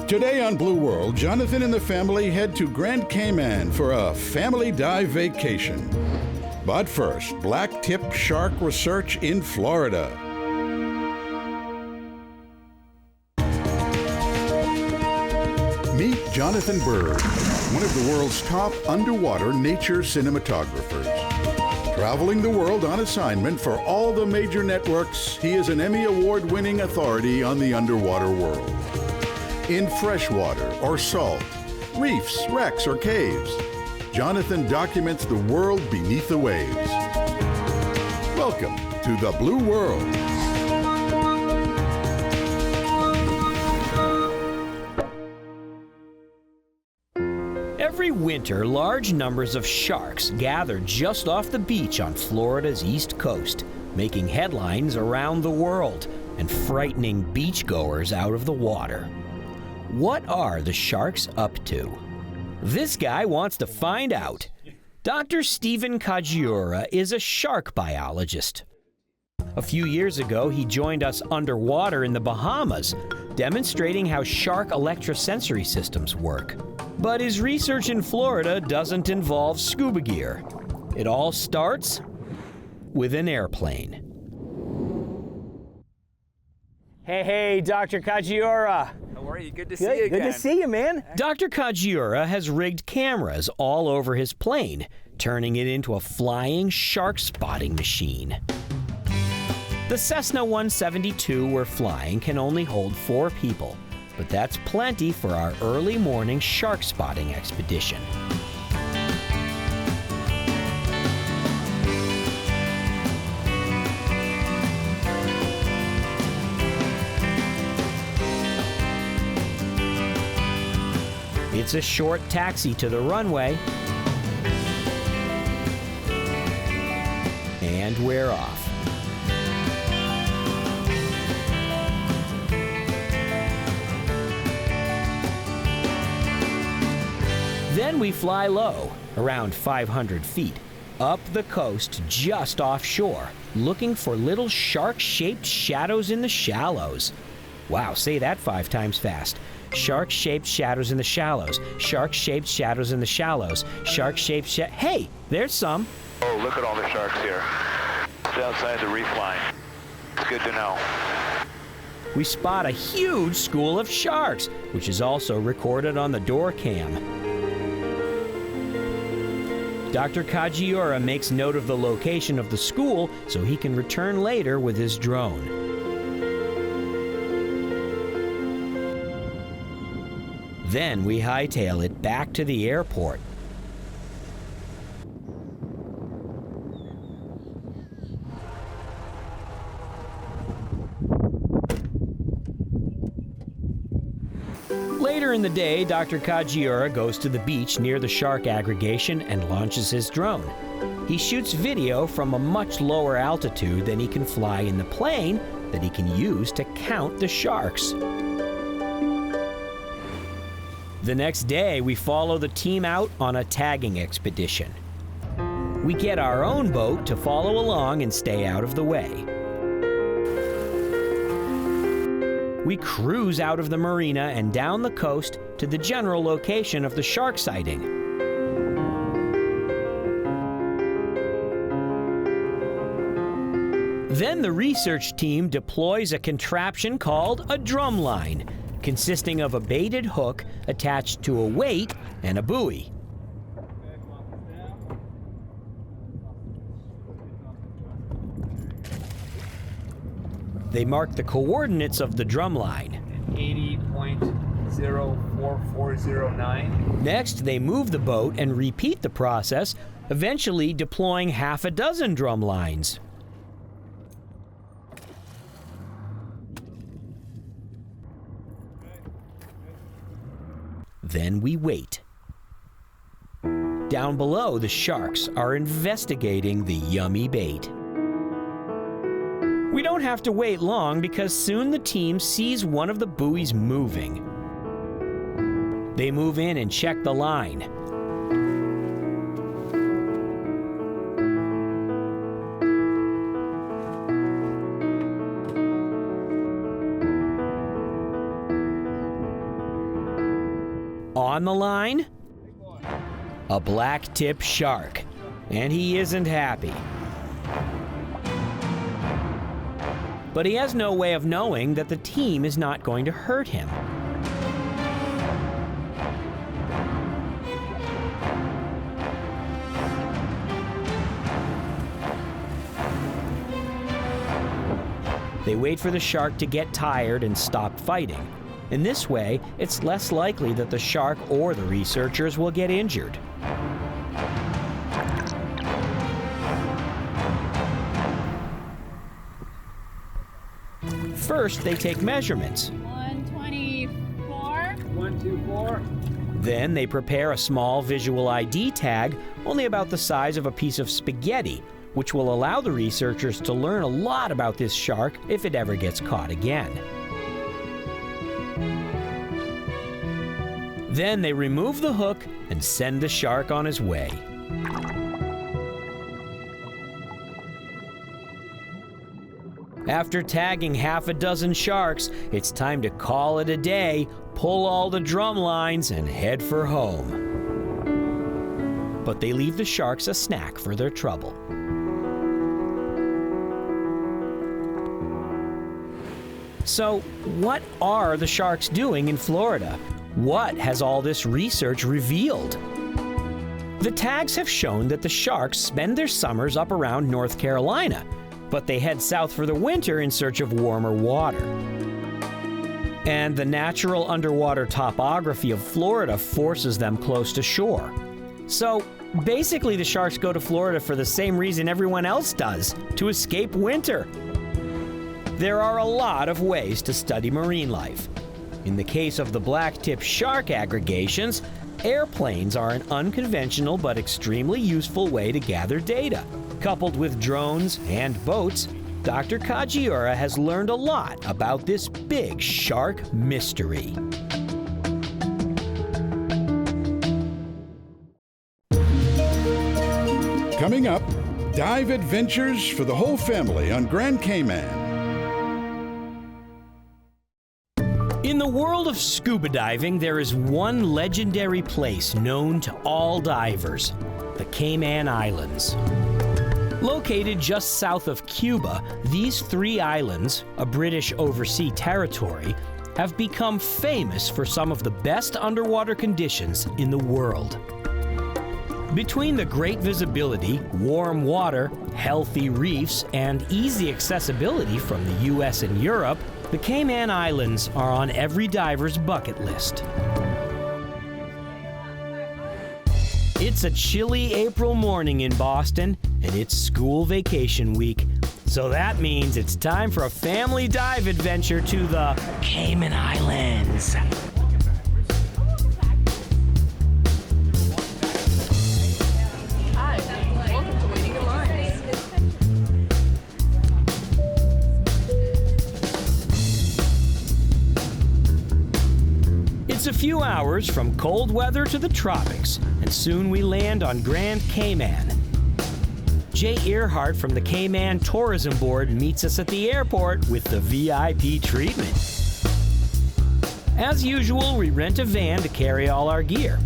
Today on Blue World, Jonathan and the family head to Grand Cayman for a family dive vacation. But first, Blacktip Shark research in Florida. Meet Jonathan Bird, one of the world's top underwater nature cinematographers. Traveling the world on assignment for all the major networks, he is an Emmy Award-winning authority on the underwater world. In freshwater or salt, reefs, wrecks, or caves, Jonathan documents the world beneath the waves. Welcome to the Blue World. Every winter, large numbers of sharks gather just off the beach on Florida's east coast, making headlines around the world and frightening beachgoers out of the water. What are the sharks up to? This guy wants to find out. Dr. Stephen Kajiura is a shark biologist. A few years ago, he joined us underwater in the Bahamas, demonstrating how shark electrosensory systems work. But his research in Florida doesn't involve scuba gear. It all starts with an airplane. Hey, Dr. Kajiura. How are you? Good to see you again. Good to see you, man. Dr. Kajiura has rigged cameras all over his plane, turning it into a flying shark spotting machine. The Cessna 172 we're flying can only hold 4 people, but that's plenty for our early morning shark spotting expedition. It's a short taxi to the runway, and we're off. Then we fly low, around 500 feet, up the coast just offshore, looking for little shark-shaped shadows in the shallows. Wow, say that 5 times fast. Shark-shaped shadows in the shallows. Shark-shaped shadows in the shallows. Shark-shaped Hey, there's some. Oh, look at all the sharks here. It's outside the reef line. It's good to know. We spot a huge school of sharks, which is also recorded on the door cam. Dr. Kajiura makes note of the location of the school so he can return later with his drone. Then we hightail it back to the airport. Later in the day, Dr. Kajiura goes to the beach near the shark aggregation and launches his drone. He shoots video from a much lower altitude than he can fly in the plane that he can use to count the sharks. The next day, we follow the team out on a tagging expedition. We get our own boat to follow along and stay out of the way. We cruise out of the marina and down the coast to the general location of the shark sighting. Then the research team deploys a contraption called a drumline, consisting of a baited hook attached to a weight and a buoy. They mark the coordinates of the drumline. 80.04409. Next, they move the boat and repeat the process, eventually deploying half a dozen drum lines. Then we wait. Down below, the sharks are investigating the yummy bait. We don't have to wait long because soon the team sees one of the buoys moving. They move in and check the line. On the line, a blacktip shark, and he isn't happy. But he has no way of knowing that the team is not going to hurt him. They wait for the shark to get tired and stop fighting. In this way, it's less likely that the shark or the researchers will get injured. First, they take measurements. 124. 124. Then they prepare a small visual ID tag, only about the size of a piece of spaghetti, which will allow the researchers to learn a lot about this shark if it ever gets caught again. Then they remove the hook and send the shark on his way. After tagging half a dozen sharks, it's time to call it a day, pull all the drum lines, and head for home. But they leave the sharks a snack for their trouble. So, what are the sharks doing in Florida? What has all this research revealed? The tags have shown that the sharks spend their summers up around North Carolina, but they head south for the winter in search of warmer water. And the natural underwater topography of Florida forces them close to shore. So, basically the sharks go to Florida for the same reason everyone else does, to escape winter. There are a lot of ways to study marine life. In the case of the blacktip shark aggregations, airplanes are an unconventional but extremely useful way to gather data. Coupled with drones and boats, Dr. Kajiura has learned a lot about this big shark mystery. Coming up, dive adventures for the whole family on Grand Cayman. In the world of scuba diving, there is one legendary place known to all divers, the Cayman Islands. Located just south of Cuba, these 3 islands, a British overseas territory, have become famous for some of the best underwater conditions in the world. Between the great visibility, warm water, healthy reefs, and easy accessibility from the US and Europe, the Cayman Islands are on every diver's bucket list. It's a chilly April morning in Boston, and it's school vacation week. So that means it's time for a family dive adventure to the Cayman Islands. Hi, welcome to Waiting in Line. It's a few hours from cold weather to the tropics, and soon we land on Grand Cayman. Jay Earhart from the Cayman Tourism Board meets us at the airport with the VIP treatment. As usual, we rent a van to carry all our gear.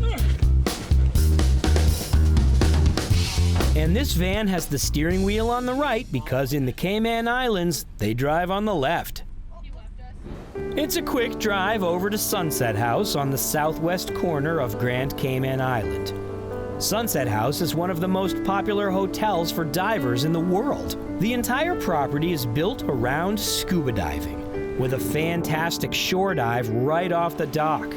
And this van has the steering wheel on the right because in the Cayman Islands, they drive on the left. It's a quick drive over to Sunset House on the southwest corner of Grand Cayman Island. Sunset House is one of the most popular hotels for divers in the world. The entire property is built around scuba diving, with a fantastic shore dive right off the dock.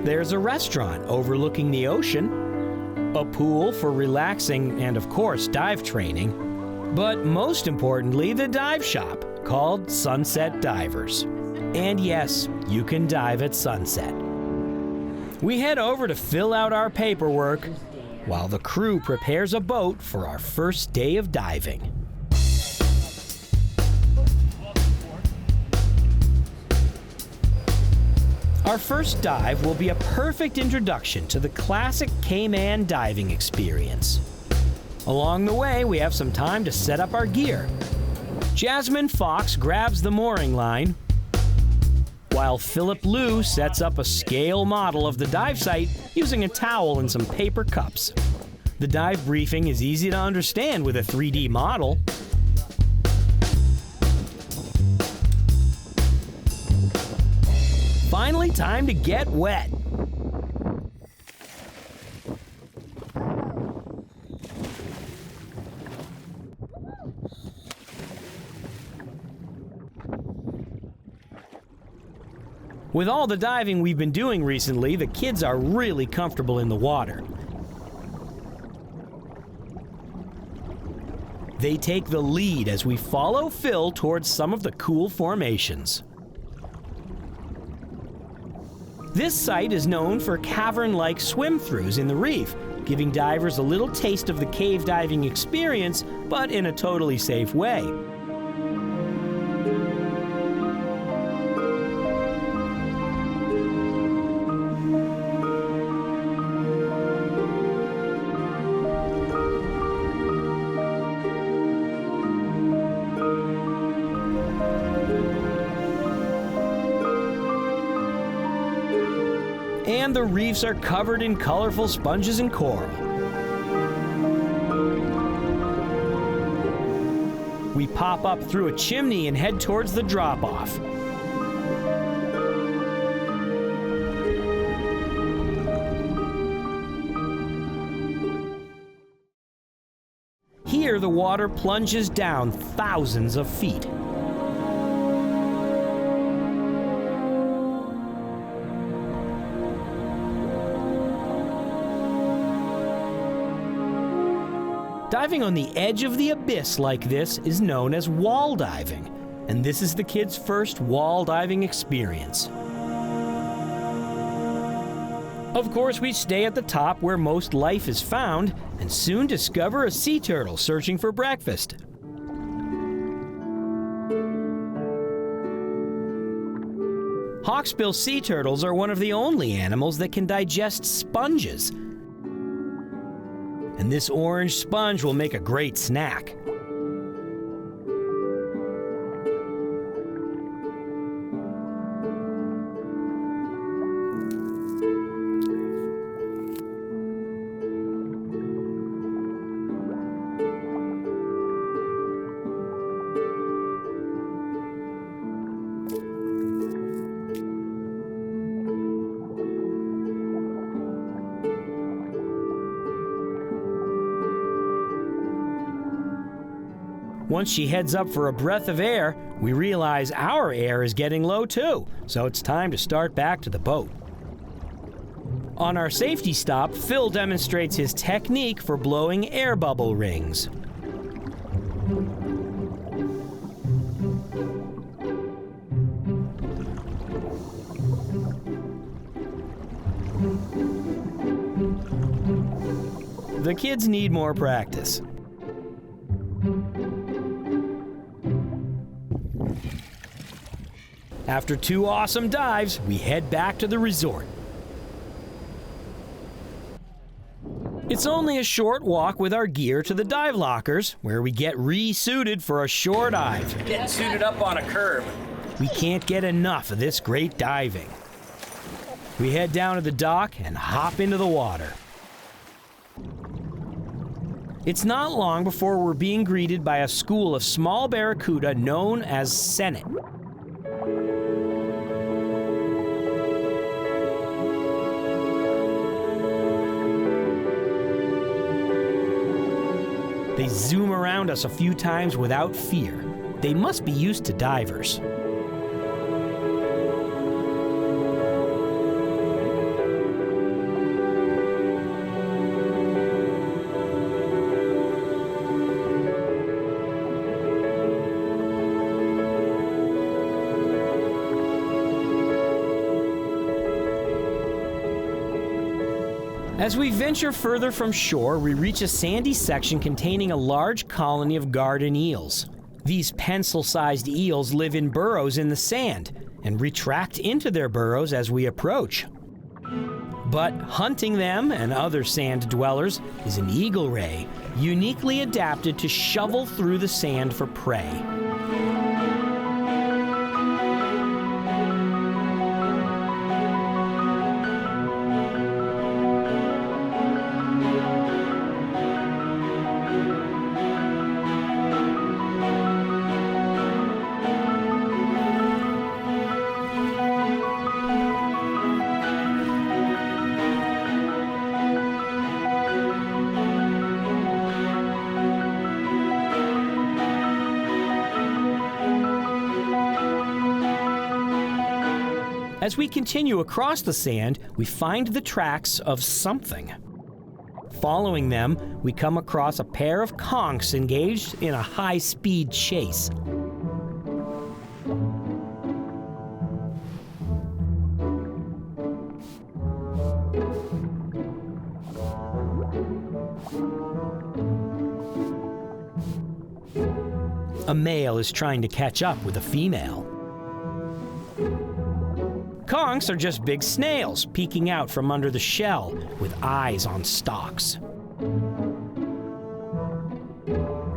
There's a restaurant overlooking the ocean, a pool for relaxing and, of course, dive training, but most importantly, the dive shop called Sunset Divers. And yes, you can dive at sunset. We head over to fill out our paperwork while the crew prepares a boat for our first day of diving. Our first dive will be a perfect introduction to the classic Cayman diving experience. Along the way, we have some time to set up our gear. Jasmine Fox grabs the mooring line, while Philip Liu sets up a scale model of the dive site using a towel and some paper cups. The dive briefing is easy to understand with a 3D model. Finally, time to get wet. With all the diving we've been doing recently, the kids are really comfortable in the water. They take the lead as we follow Phil towards some of the cool formations. This site is known for cavern-like swim-throughs in the reef, giving divers a little taste of the cave diving experience, but in a totally safe way. And the reefs are covered in colorful sponges and coral. We pop up through a chimney and head towards the drop-off. Here, the water plunges down thousands of feet. Diving on the edge of the abyss like this is known as wall diving, and this is the kids' first wall diving experience. Of course, we stay at the top where most life is found, and soon discover a sea turtle searching for breakfast. Hawksbill sea turtles are one of the only animals that can digest sponges. And this orange sponge will make a great snack. Once she heads up for a breath of air, we realize our air is getting low too, so it's time to start back to the boat. On our safety stop, Phil demonstrates his technique for blowing air bubble rings. The kids need more practice. After 2 awesome dives, we head back to the resort. It's only a short walk with our gear to the dive lockers, where we get re-suited for a shore dive. Getting suited up on a curb. We can't get enough of this great diving. We head down to the dock and hop into the water. It's not long before we're being greeted by a school of small barracuda known as Senate. They zoom around us a few times without fear. They must be used to divers. As we venture further from shore, we reach a sandy section containing a large colony of garden eels. These pencil-sized eels live in burrows in the sand and retract into their burrows as we approach. But hunting them and other sand dwellers is an eagle ray, uniquely adapted to shovel through the sand for prey. As we continue across the sand, we find the tracks of something. Following them, we come across a pair of conchs engaged in a high-speed chase. A male is trying to catch up with a female. Conchs are just big snails peeking out from under the shell with eyes on stalks.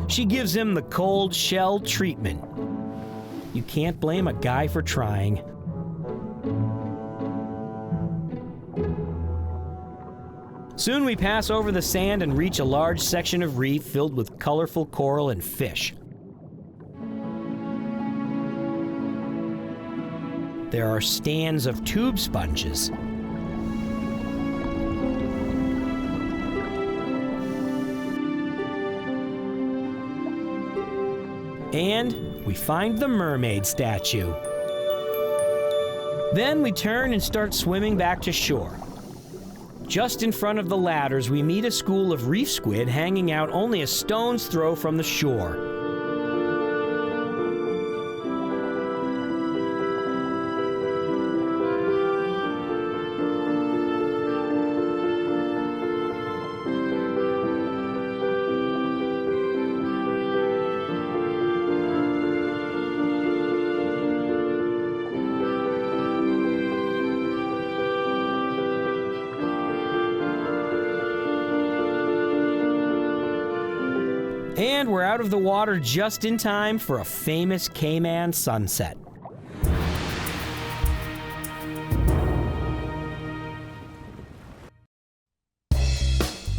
She gives him the cold shell treatment. You can't blame a guy for trying. Soon we pass over the sand and reach a large section of reef filled with colorful coral and fish. There are stands of tube sponges. And we find the mermaid statue. Then we turn and start swimming back to shore. Just in front of the ladders, we meet a school of reef squid hanging out only a stone's throw from the shore. And we're out of the water just in time for a famous Cayman sunset.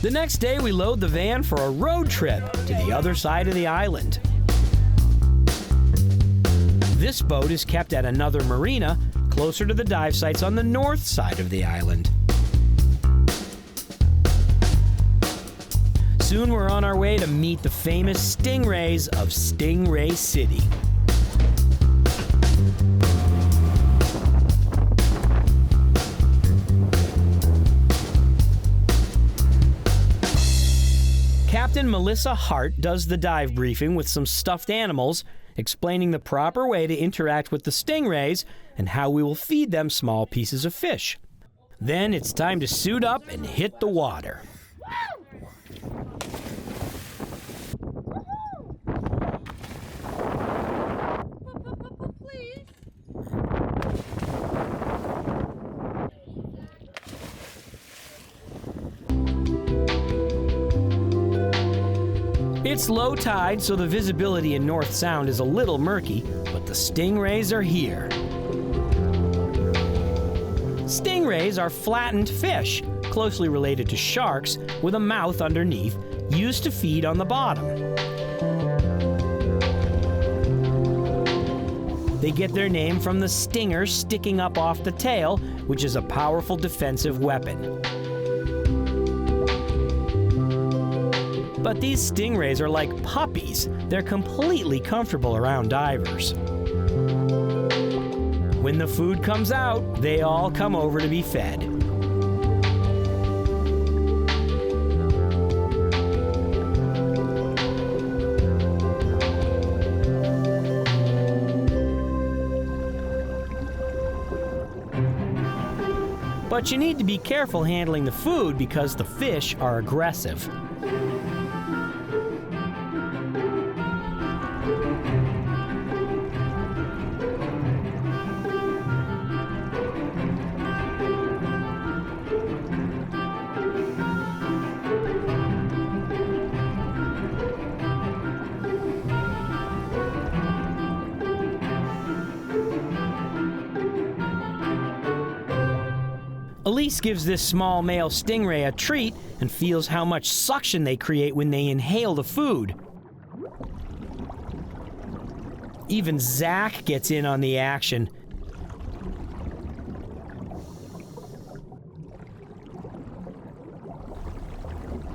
The next day, we load the van for a road trip to the other side of the island. This boat is kept at another marina closer to the dive sites on the north side of the island. Soon we're on our way to meet the famous stingrays of Stingray City. Captain Melissa Hart does the dive briefing with some stuffed animals, explaining the proper way to interact with the stingrays and how we will feed them small pieces of fish. Then it's time to suit up and hit the water. It's low tide, so the visibility in North Sound is a little murky, but the stingrays are here. Stingrays are flattened fish, closely related to sharks, with a mouth underneath, used to feed on the bottom. They get their name from the stinger sticking up off the tail, which is a powerful defensive weapon. But these stingrays are like puppies. They're completely comfortable around divers. When the food comes out, they all come over to be fed. But you need to be careful handling the food because the fish are aggressive. Elise gives this small male stingray a treat and feels how much suction they create when they inhale the food. Even Zach gets in on the action.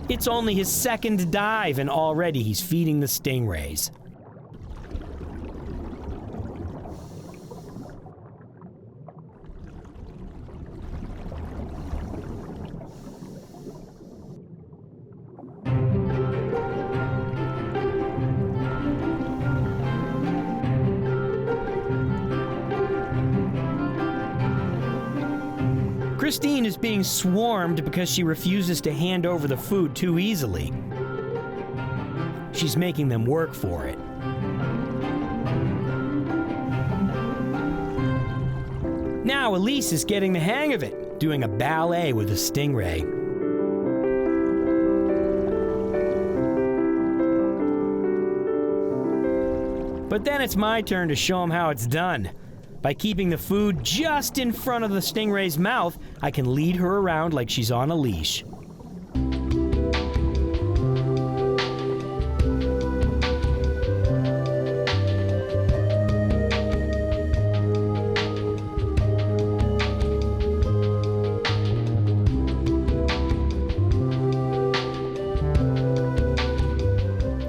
It's only his second dive and already he's feeding the stingrays. Christine is being swarmed because she refuses to hand over the food too easily. She's making them work for it. Now Elise is getting the hang of it, doing a ballet with a stingray. But then it's my turn to show them how it's done. By keeping the food just in front of the stingray's mouth, I can lead her around like she's on a leash.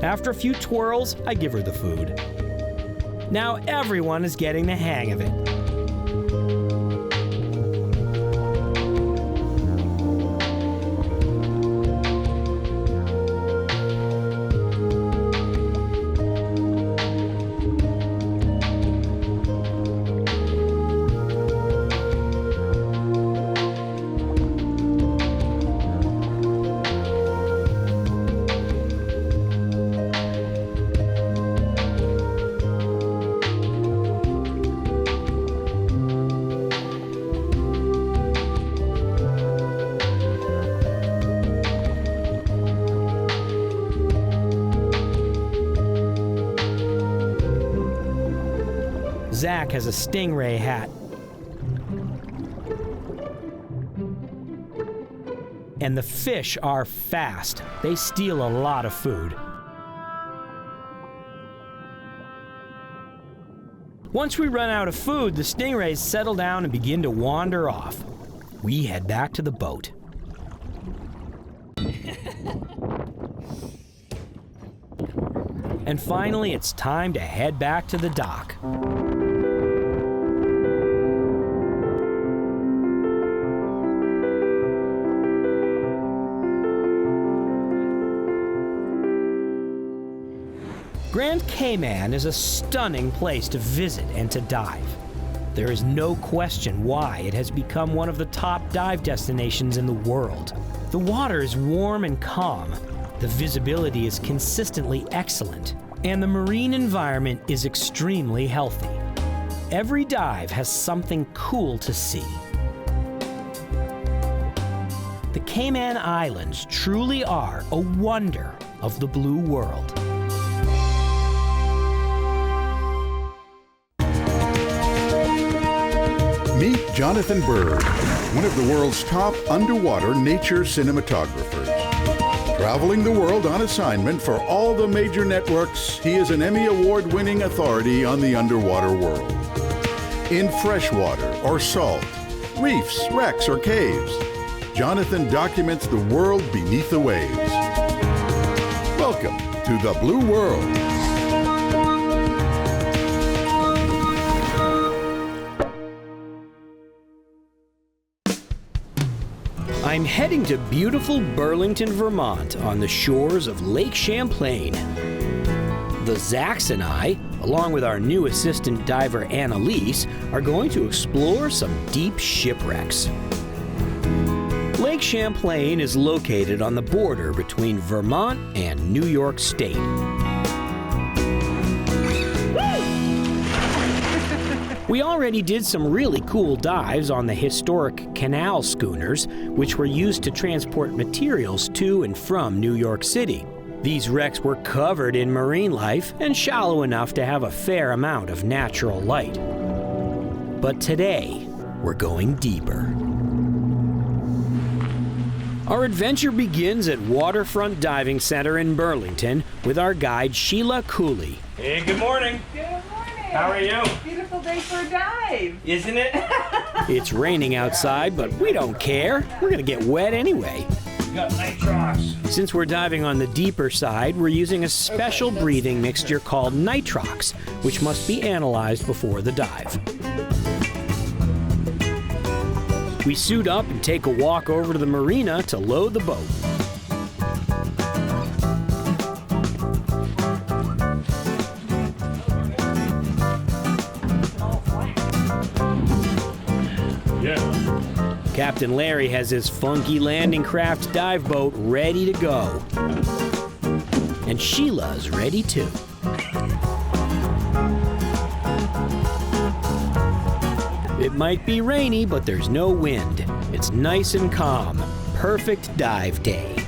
After a few twirls, I give her the food. Now everyone is getting the hang of it. Zach has a stingray hat. And the fish are fast. They steal a lot of food. Once we run out of food, the stingrays settle down and begin to wander off. We head back to the boat. And finally, it's time to head back to the dock. Grand Cayman is a stunning place to visit and to dive. There is no question why it has become one of the top dive destinations in the world. The water is warm and calm, the visibility is consistently excellent, and the marine environment is extremely healthy. Every dive has something cool to see. The Cayman Islands truly are a wonder of the blue world. Meet Jonathan Bird, one of the world's top underwater nature cinematographers. Traveling the world on assignment for all the major networks, he is an Emmy Award-winning authority on the underwater world. In freshwater or salt, reefs, wrecks, or caves, Jonathan documents the world beneath the waves. Welcome to the Blue World. I'm heading to beautiful Burlington, Vermont, on the shores of Lake Champlain. The Zacks and I, along with our new assistant diver Annalise, are going to explore some deep shipwrecks. Lake Champlain is located on the border between Vermont and New York State. We already did some really cool dives on the historic canal schooners, which were used to transport materials to and from New York City. These wrecks were covered in marine life and shallow enough to have a fair amount of natural light. But today, we're going deeper. Our adventure begins at Waterfront Diving Center in Burlington with our guide Sheila Cooley. Hey, good morning. Good morning. How are you? Beautiful day for a dive. Isn't it? It's raining outside, but we don't care. We're gonna get wet anyway. We got nitrox. Since we're diving on the deeper side, we're using a special breathing mixture called nitrox, which must be analyzed before the dive. We suit up and take a walk over to the marina to load the boat. Captain Larry has his funky landing craft dive boat ready to go. And Sheila's ready too. It might be rainy, but there's no wind. It's nice and calm. Perfect dive day.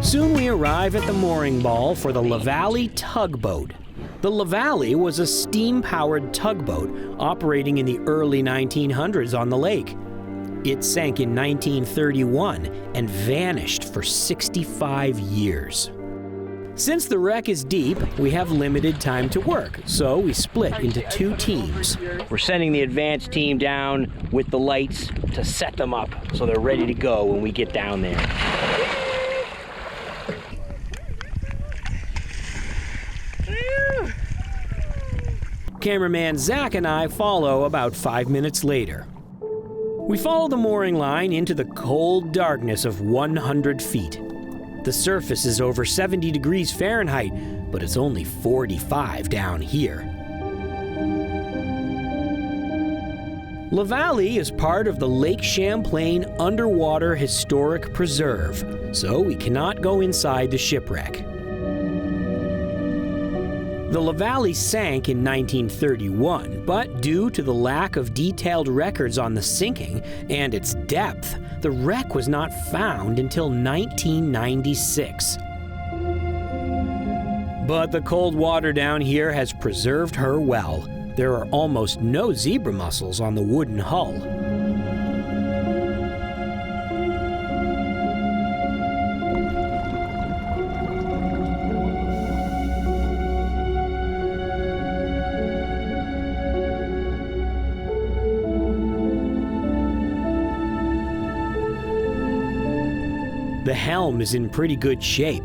Soon we arrive at the mooring ball for the LaValle tugboat. The LaValle was a steam-powered tugboat operating in the early 1900s on the lake. It sank in 1931 and vanished for 65 years. Since the wreck is deep, we have limited time to work, so we split into two teams. We're sending the advance team down with the lights to set them up so they're ready to go when we get down there. Cameraman Zach and I follow about 5 minutes later. We follow the mooring line into the cold darkness of 100 feet. The surface is over 70 degrees Fahrenheit, but it's only 45 down here. LaValle is part of the Lake Champlain Underwater Historic Preserve, so we cannot go inside the shipwreck. The LaValle sank in 1931, but due to the lack of detailed records on the sinking and its depth, the wreck was not found until 1996. But the cold water down here has preserved her well. There are almost no zebra mussels on the wooden hull. The helm is in pretty good shape,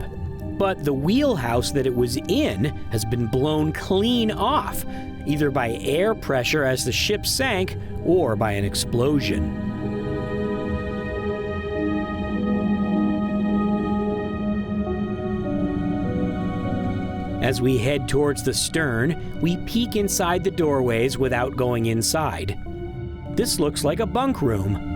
but the wheelhouse that it was in has been blown clean off, either by air pressure as the ship sank or by an explosion. As we head towards the stern, we peek inside the doorways without going inside. This looks like a bunk room.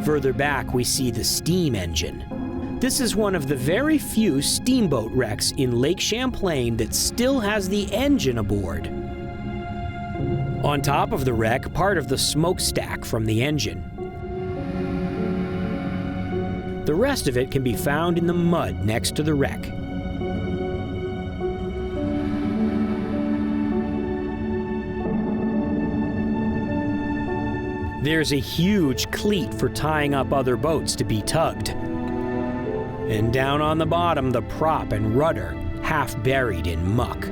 Further back, we see the steam engine. This is one of the very few steamboat wrecks in Lake Champlain that still has the engine aboard. On top of the wreck, part of the smokestack from the engine. The rest of it can be found in the mud next to the wreck. There's a huge cleat for tying up other boats to be tugged. And down on the bottom, the prop and rudder, half buried in muck.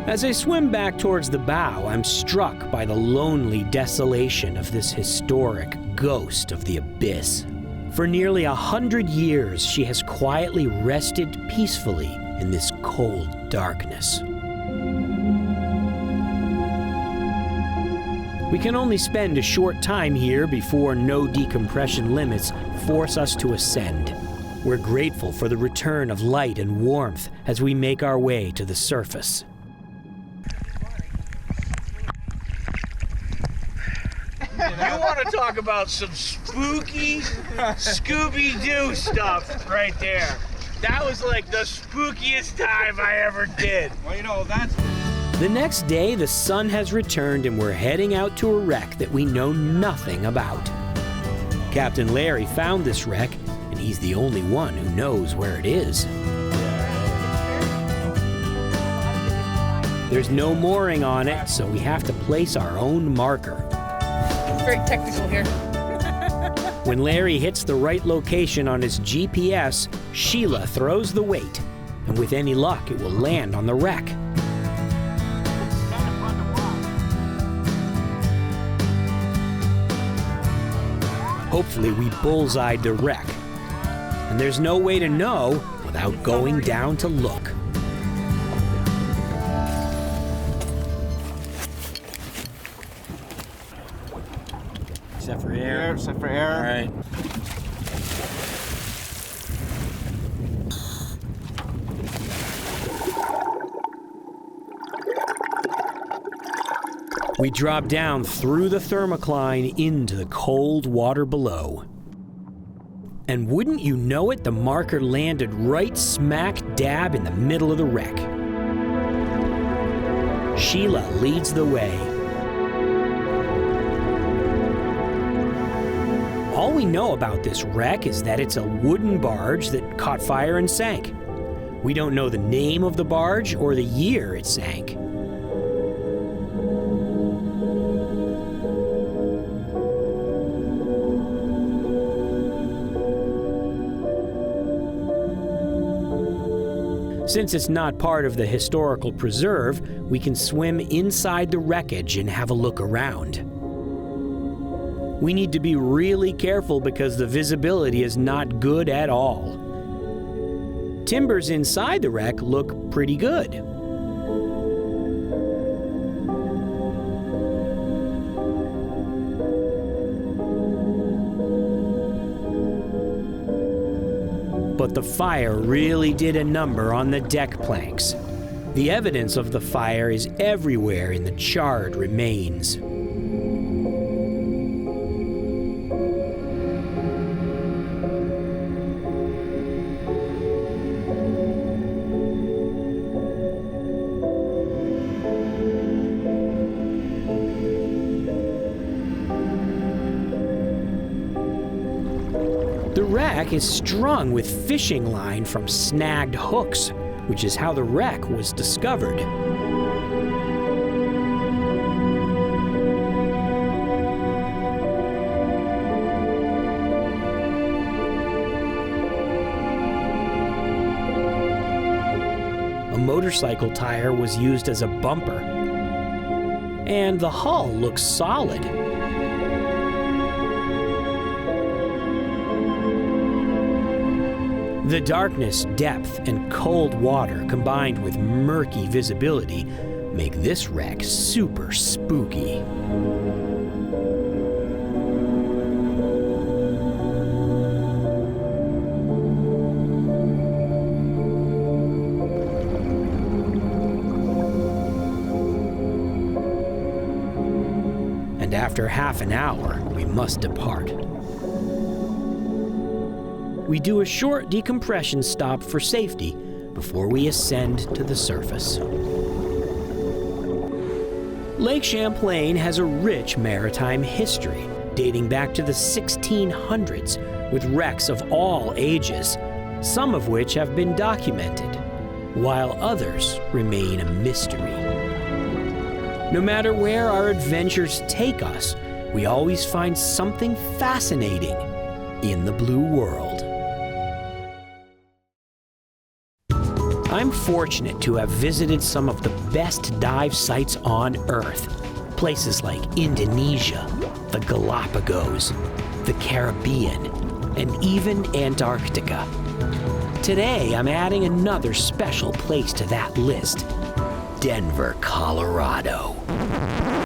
As I swim back towards the bow, I'm struck by the lonely desolation of this historic ghost of the abyss. For nearly 100 years, she has quietly rested peacefully in this cold darkness. We can only spend a short time here before no decompression limits force us to ascend. We're grateful for the return of light and warmth as we make our way to the surface. You want to talk about some spooky Scooby-Doo stuff right there. That was like the spookiest time I ever did. Well, you know, that's... The next day, the sun has returned and we're heading out to a wreck that we know nothing about. Captain Larry found this wreck, and he's the only one who knows where it is. There's no mooring on it, so we have to place our own marker. It's very technical here. When Larry hits the right location on his GPS, Sheila throws the weight, and with any luck, it will land on the wreck. Hopefully we bullseyed the wreck, and there's no way to know without going down to look. Air, set for air. All right. We drop down through the thermocline into the cold water below. And wouldn't you know it, the marker landed right smack dab in the middle of the wreck. Sheila leads the way. All we know about this wreck is that it's a wooden barge that caught fire and sank. We don't know the name of the barge or the year it sank. Since it's not part of the historical preserve, we can swim inside the wreckage and have a look around. We need to be really careful because the visibility is not good at all. Timbers inside the wreck look pretty good. But the fire really did a number on the deck planks. The evidence of the fire is everywhere in the charred remains. The wreck is strung with fishing line from snagged hooks, which is how the wreck was discovered. A motorcycle tire was used as a bumper, and the hull looks solid. The darkness, depth, and cold water combined with murky visibility make this wreck super spooky. And after half an hour, we must depart. We do a short decompression stop for safety before we ascend to the surface. Lake Champlain has a rich maritime history dating back to the 1600s with wrecks of all ages, some of which have been documented, while others remain a mystery. No matter where our adventures take us, we always find something fascinating in the blue world. I'm fortunate to have visited some of the best dive sites on Earth. Places like Indonesia, the Galapagos, the Caribbean, and even Antarctica. Today, I'm adding another special place to that list: Denver, Colorado.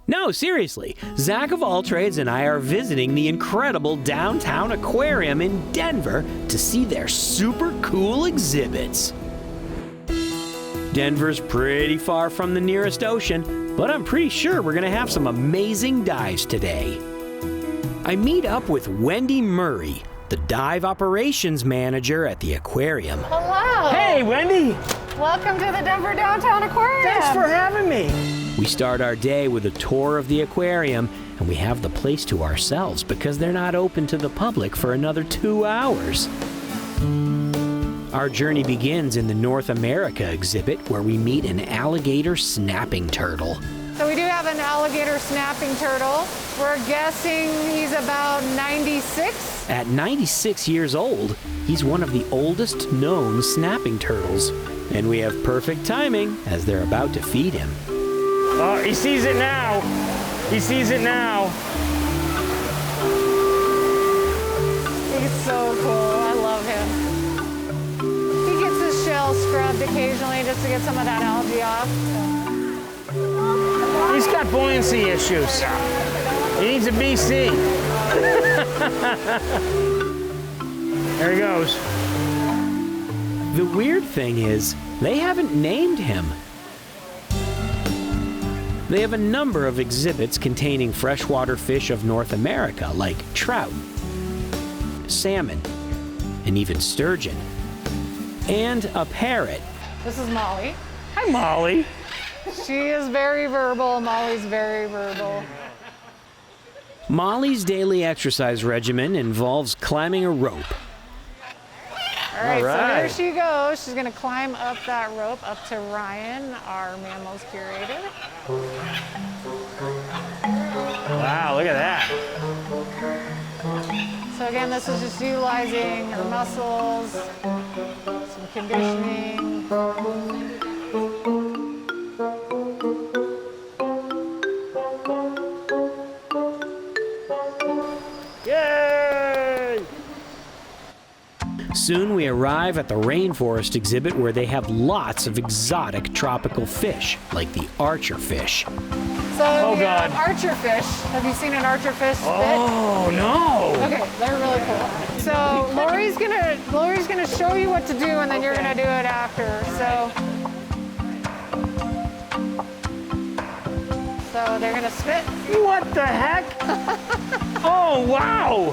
No, seriously, Zach of All Trades and I are visiting the incredible downtown aquarium in Denver to see their super cool exhibits. Denver's pretty far from the nearest ocean, but I'm pretty sure we're gonna have some amazing dives today. I meet up with Wendy Murray, the dive operations manager at the aquarium. Hello. Hey, Wendy. Welcome to the Denver Downtown Aquarium. Thanks for having me. We start our day with a tour of the aquarium, and we have the place to ourselves because they're not open to the public for another 2 hours. Our journey begins in the North America exhibit, where we meet an alligator snapping turtle. So we do have an alligator snapping turtle. We're guessing he's about 96. At 96 years old, he's one of the oldest known snapping turtles. And we have perfect timing as they're about to feed him. Oh, he sees it now. He sees it now. He's so cool. I love him. He gets his shell scrubbed occasionally just to get some of that algae off. He's got buoyancy issues. He needs a BC. There he goes. The weird thing is, they haven't named him. They have a number of exhibits containing freshwater fish of North America, like trout, salmon, and even sturgeon, and a parrot. This is Molly. Hi, Molly. She is very verbal. Molly's very verbal. Molly's daily exercise regimen involves climbing a rope. All right, All right. so there she goes. She's gonna climb up that rope up to Ryan, our mammals curator. Wow, look at that. So again, this is just utilizing her muscles, some conditioning. Yay! Soon we arrive at the rainforest exhibit where they have lots of exotic tropical fish, like the archer fish. So Oh, we have God. archerfish. Have you seen an archerfish spit? Oh, no. Okay, they're really cool. So Lori's gonna show you what to do, and then you're gonna do it after. So they're gonna spit. What the heck? Oh, wow.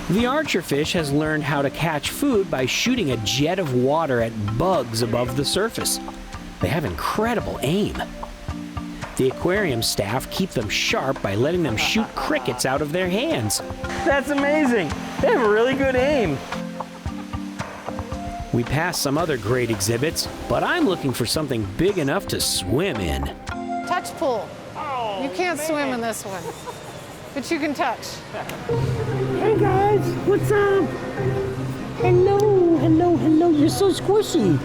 The archerfish has learned how to catch food by shooting a jet of water at bugs above the surface. They have incredible aim. The aquarium staff keep them sharp by letting them shoot crickets out of their hands. That's amazing. They have really good aim. We pass some other great exhibits, but I'm looking for something big enough to swim in. Touch pool. You can't swim in this one, but you can touch. Hey, guys. What's up? Hello, hello, hello. You're so squishy.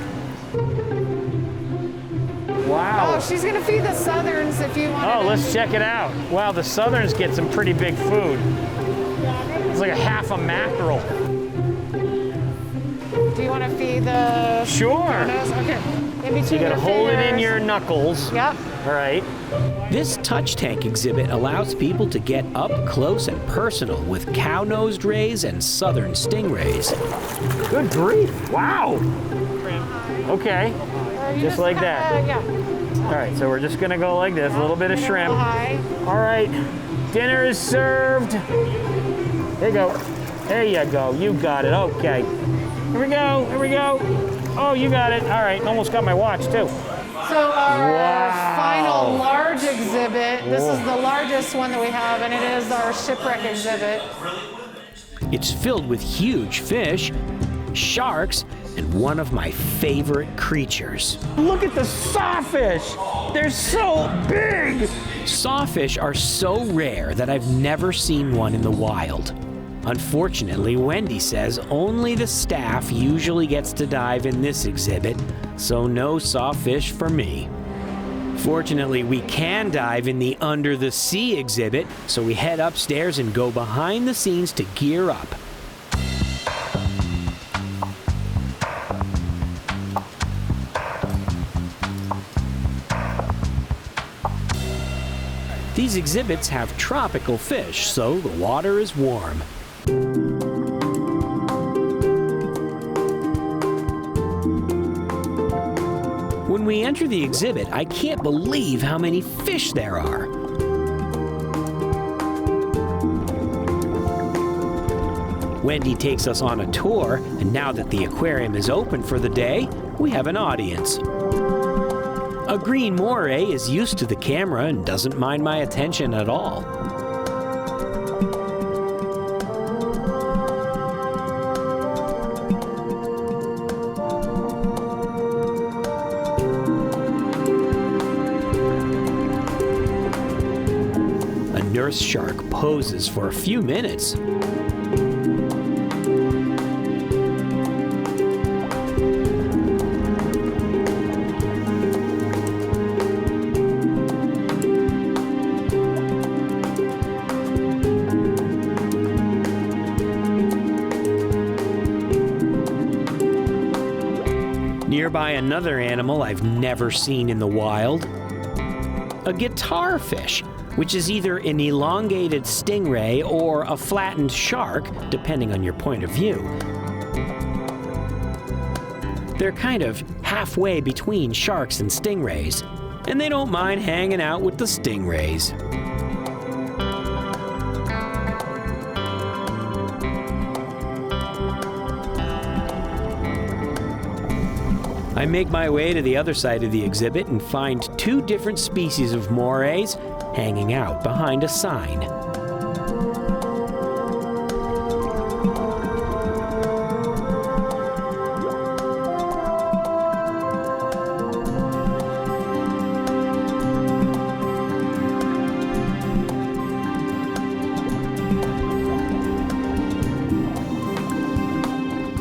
Wow. Oh, she's gonna feed the southerns if you want. Oh, let's check it out. Wow, the southerns get some pretty big food. It's like a half a mackerel. Do you want to feed the? Sure. donuts? Okay. In between So you gotta your hold it in fingers. your knuckles. Yep. All right. This touch tank exhibit allows people to get up close and personal with cow-nosed rays and southern stingrays. Good grief. Wow. Okay. You Just like that. Yeah. All right, so we're just gonna go like this. A little bit of shrimp. High. All right. Dinner is served. There you go. There you go. You got it. Okay. Here we go. Here we go. Oh, you got it. All right. Almost got my watch too. So our Wow. final large exhibit, this is the largest one that we have, and it is our shipwreck exhibit. It's filled with huge fish, sharks, and one of my favorite creatures. Look at the sawfish. They're so big. Sawfish are so rare that I've never seen one in the wild. Unfortunately, Wendy says only the staff usually gets to dive in this exhibit, so no sawfish for me. Fortunately, we can dive in the Under the Sea exhibit, so we head upstairs and go behind the scenes to gear up. These exhibits have tropical fish, so the water is warm. When we enter the exhibit, I can't believe how many fish there are. Wendy takes us on a tour, and now that the aquarium is open for the day, we have an audience. A green moray is used to the camera and doesn't mind my attention at all. A nurse shark poses for a few minutes. Nearby, another animal I've never seen in the wild. A guitar fish, which is either an elongated stingray or a flattened shark, depending on your point of view. They're kind of halfway between sharks and stingrays, and they don't mind hanging out with the stingrays. I make my way to the other side of the exhibit and find two different species of morays hanging out behind a sign.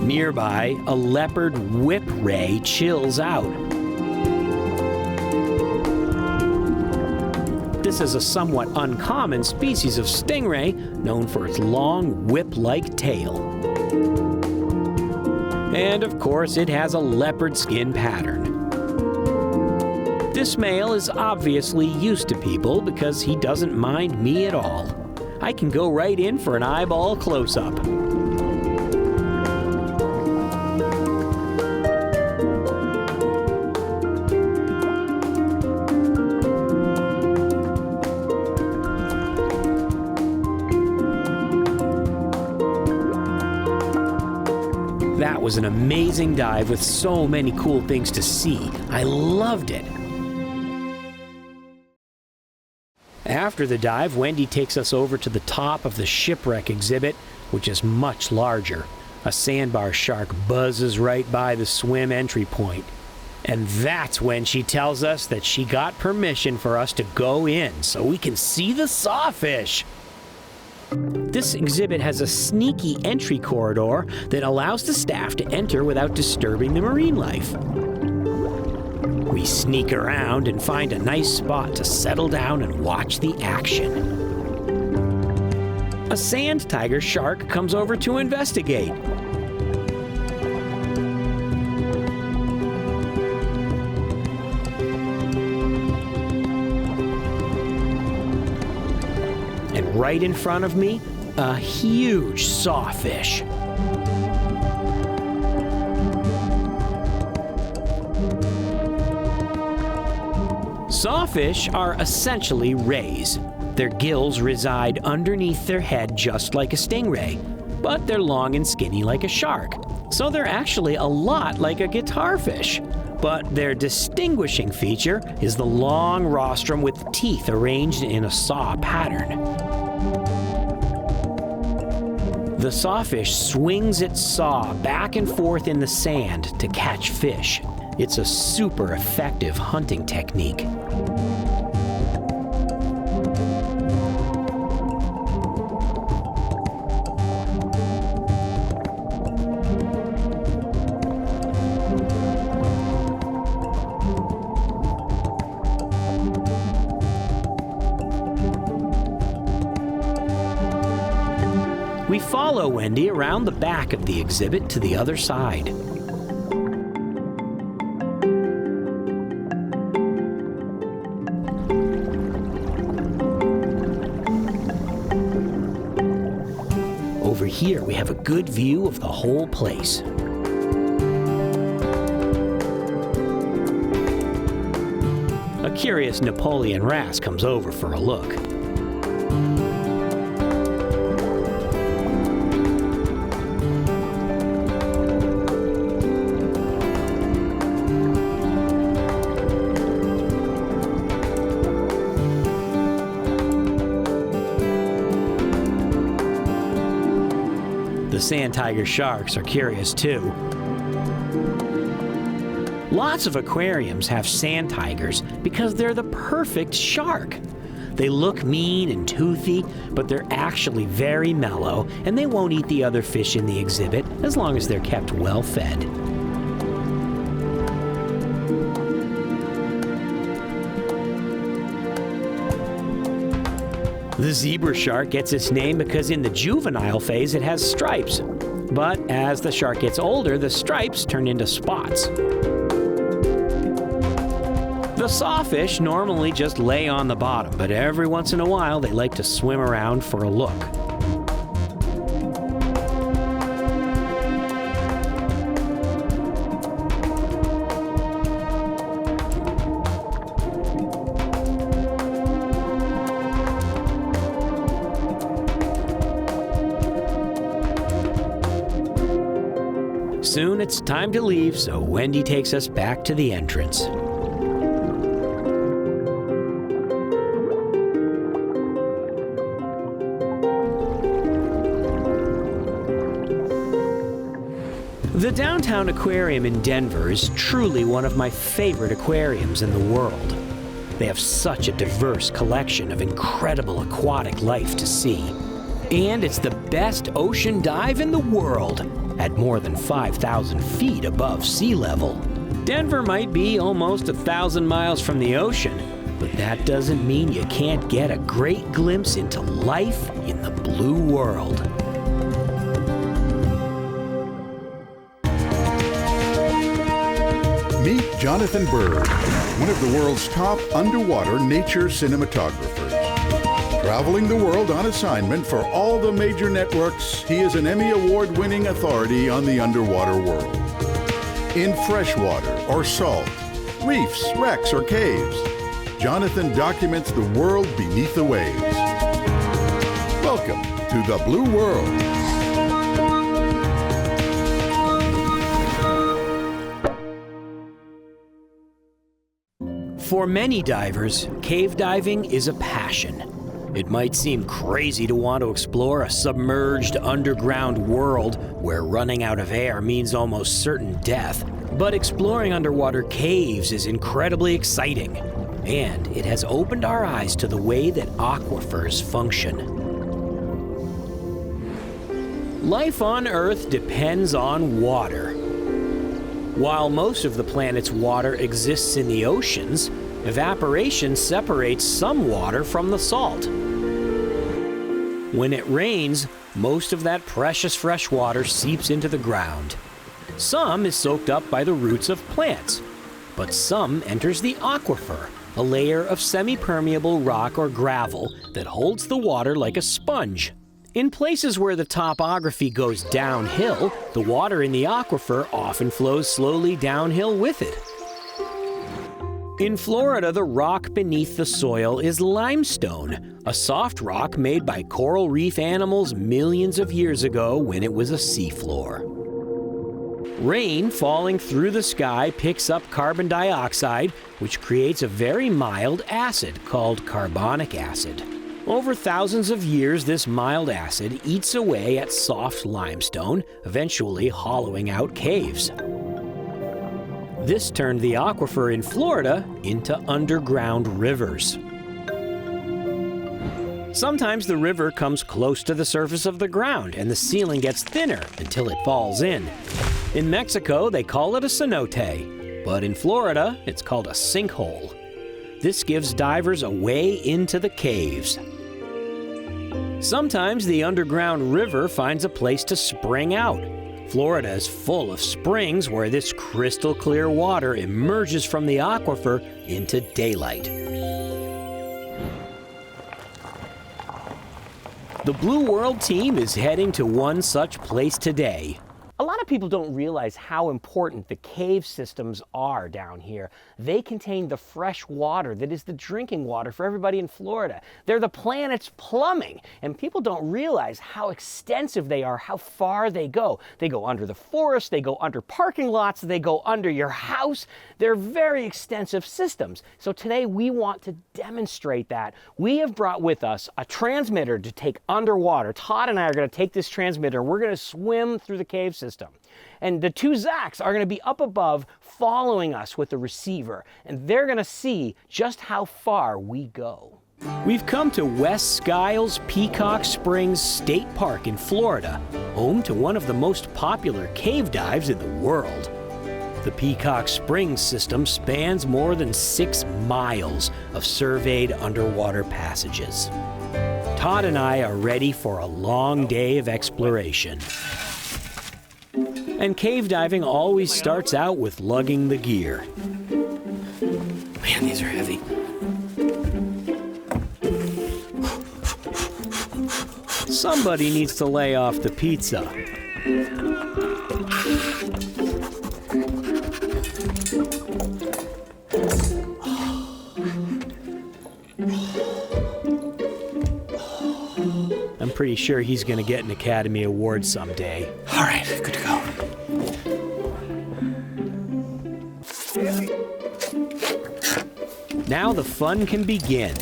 Nearby, a leopard whip ray chills out. This is a somewhat uncommon species of stingray, known for its long whip-like tail. And of course, it has a leopard skin pattern. This male is obviously used to people because he doesn't mind me at all. I can go right in for an eyeball close-up. That was an amazing dive with so many cool things to see. I loved it. After the dive, Wendy takes us over to the top of the shipwreck exhibit, which is much larger. A sandbar shark buzzes right by the swim entry point. And that's when she tells us that she got permission for us to go in so we can see the sawfish. This exhibit has a sneaky entry corridor that allows the staff to enter without disturbing the marine life. We sneak around and find a nice spot to settle down and watch the action. A sand tiger shark comes over to investigate. And right in front of me, a huge sawfish. Sawfish are essentially rays. Their gills reside underneath their head just like a stingray, but they're long and skinny like a shark. So they're actually a lot like a guitarfish. But their distinguishing feature is the long rostrum with teeth arranged in a saw pattern. The sawfish swings its saw back and forth in the sand to catch fish. It's a super effective hunting technique. We follow Wendy around the back of the exhibit to the other side. Over here, we have a good view of the whole place. A curious Napoleon wrasse comes over for a look. The sand tiger sharks are curious too. Lots of aquariums have sand tigers because they're the perfect shark. They look mean and toothy, but they're actually very mellow, and they won't eat the other fish in the exhibit as long as they're kept well fed. The zebra shark gets its name because in the juvenile phase it has stripes. But as the shark gets older, the stripes turn into spots. The sawfish normally just lay on the bottom, but every once in a while they like to swim around for a look. Soon it's time to leave, so Wendy takes us back to the entrance. The downtown aquarium in Denver is truly one of my favorite aquariums in the world. They have such a diverse collection of incredible aquatic life to see. And it's the best ocean dive in the world, at more than 5,000 feet above sea level. Denver might be almost 1,000 miles from the ocean, but that doesn't mean you can't get a great glimpse into life in the blue world. Meet Jonathan Bird, one of the world's top underwater nature cinematographers. Traveling the world on assignment for all the major networks, he is an Emmy Award-winning authority on the underwater world. In freshwater or salt, reefs, wrecks, or caves, Jonathan documents the world beneath the waves. Welcome to the Blue World. For many divers, cave diving is a passion. It might seem crazy to want to explore a submerged underground world where running out of air means almost certain death, but exploring underwater caves is incredibly exciting, and it has opened our eyes to the way that aquifers function. Life on Earth depends on water. While most of the planet's water exists in the oceans, evaporation separates some water from the salt. When it rains, most of that precious fresh water seeps into the ground. Some is soaked up by the roots of plants, but some enters the aquifer, a layer of semi-permeable rock or gravel that holds the water like a sponge. In places where the topography goes downhill, the water in the aquifer often flows slowly downhill with it. In Florida, the rock beneath the soil is limestone, a soft rock made by coral reef animals millions of years ago when it was a seafloor. Rain falling through the sky picks up carbon dioxide, which creates a very mild acid called carbonic acid. Over thousands of years, this mild acid eats away at soft limestone, eventually hollowing out caves. This turned the aquifer in Florida into underground rivers. Sometimes the river comes close to the surface of the ground and the ceiling gets thinner until it falls in. In Mexico, they call it a cenote, but in Florida, it's called a sinkhole. This gives divers a way into the caves. Sometimes the underground river finds a place to spring out. Florida is full of springs where this crystal clear water emerges from the aquifer into daylight. The Blue World team is heading to one such place today. A lot of people don't realize how important the cave systems are down here. They contain the fresh water that is the drinking water for everybody in Florida. They're the planet's plumbing, and people don't realize how extensive they are, how far they go. They go under the forest, they go under parking lots, they go under your house. They're very extensive systems. So today we want to demonstrate that. We have brought with us a transmitter to take underwater. Todd and I are going to take this transmitter. We're going to swim through the cave system. And the two Zachs are going to be up above following us with the receiver, and they're going to see just how far we go. We've come to West Skiles Peacock Springs State Park in Florida, home to one of the most popular cave dives in the world. The Peacock Springs system spans more than 6 miles of surveyed underwater passages. Todd and I are ready for a long day of exploration. And cave diving always starts out with lugging the gear. Man, these are heavy. Somebody needs to lay off the pizza. I'm pretty sure he's gonna get an Academy Award someday. All right, good to go. Now the fun can begin.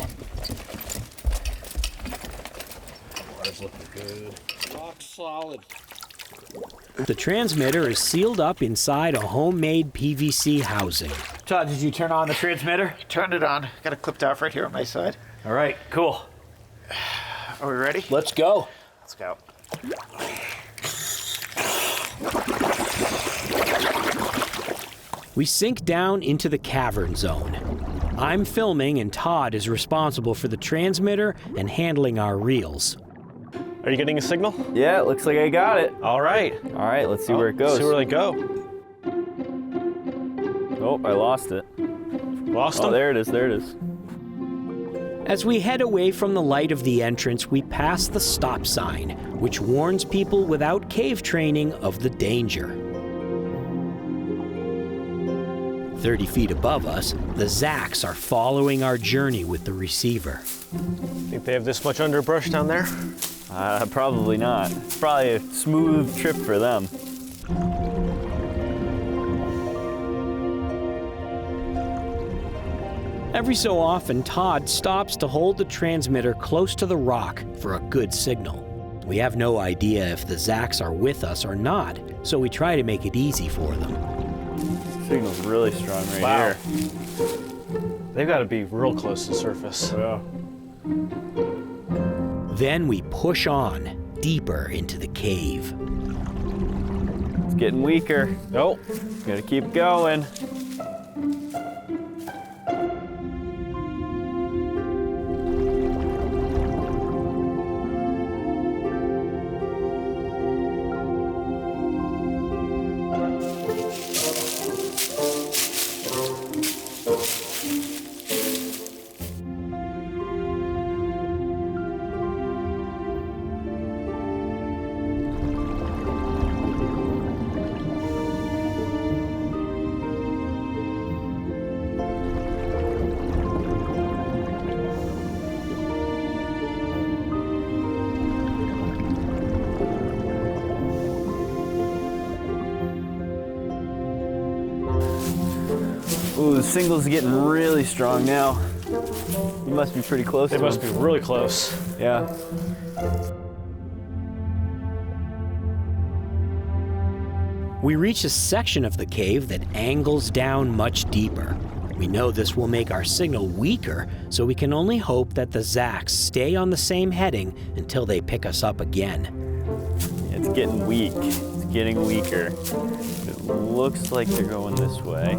Water's looking good. Rock solid. The transmitter is sealed up inside a homemade PVC housing. Todd, did you turn on the transmitter? Turned it on. Got it clipped off right here on my side. All right, cool. Are we ready? Let's go. Let's go. We sink down into the cavern zone. I'm filming and Todd is responsible for the transmitter and handling our reels. Are you getting a signal? Yeah, it looks like I got it. All right. All right, let's see where it goes. See where they go. Oh, I lost it. Lost them? Oh, there it is, there it is. As we head away from the light of the entrance, we pass the stop sign, which warns people without cave training of the danger. 30 feet above us, the Zacks are following our journey with the receiver. Think they have this much underbrush down there? Probably not. Probably a smooth trip for them. Every so often, Todd stops to hold the transmitter close to the rock for a good signal. We have no idea if the Zacks are with us or not, so we try to make it easy for them. Signal's really strong right Wow. here. They've got to be real close to the surface. Yeah. Then we push on deeper into the cave. It's getting weaker. Oh, Gotta keep going. Ooh, the signal's getting really strong now. You must be pretty close they to must be them. really close. Yeah. We reach a section of the cave that angles down much deeper. We know this will make our signal weaker, so we can only hope that the Zacks stay on the same heading until they pick us up again. It's getting weak. It's getting weaker. It looks like they're going this way.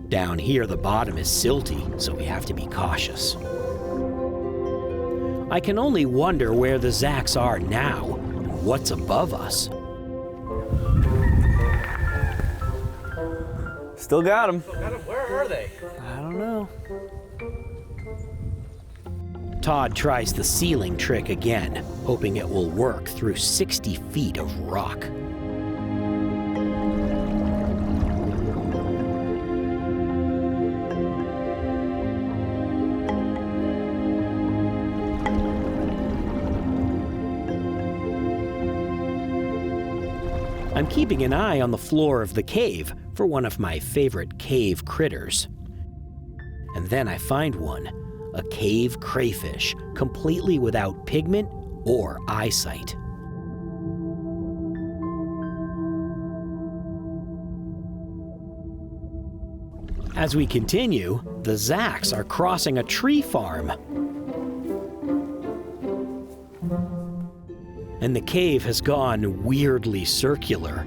Down here, the bottom is silty, so we have to be cautious. I can only wonder where the Zacks are now and what's above us. Still got them. Where are they? I don't know. Todd tries the ceiling trick again, hoping it will work through 60 feet of rock. I'm keeping an eye on the floor of the cave for one of my favorite cave critters. And then I find one, a cave crayfish, completely without pigment or eyesight. As we continue, the Zacks are crossing a tree farm. And the cave has gone weirdly circular.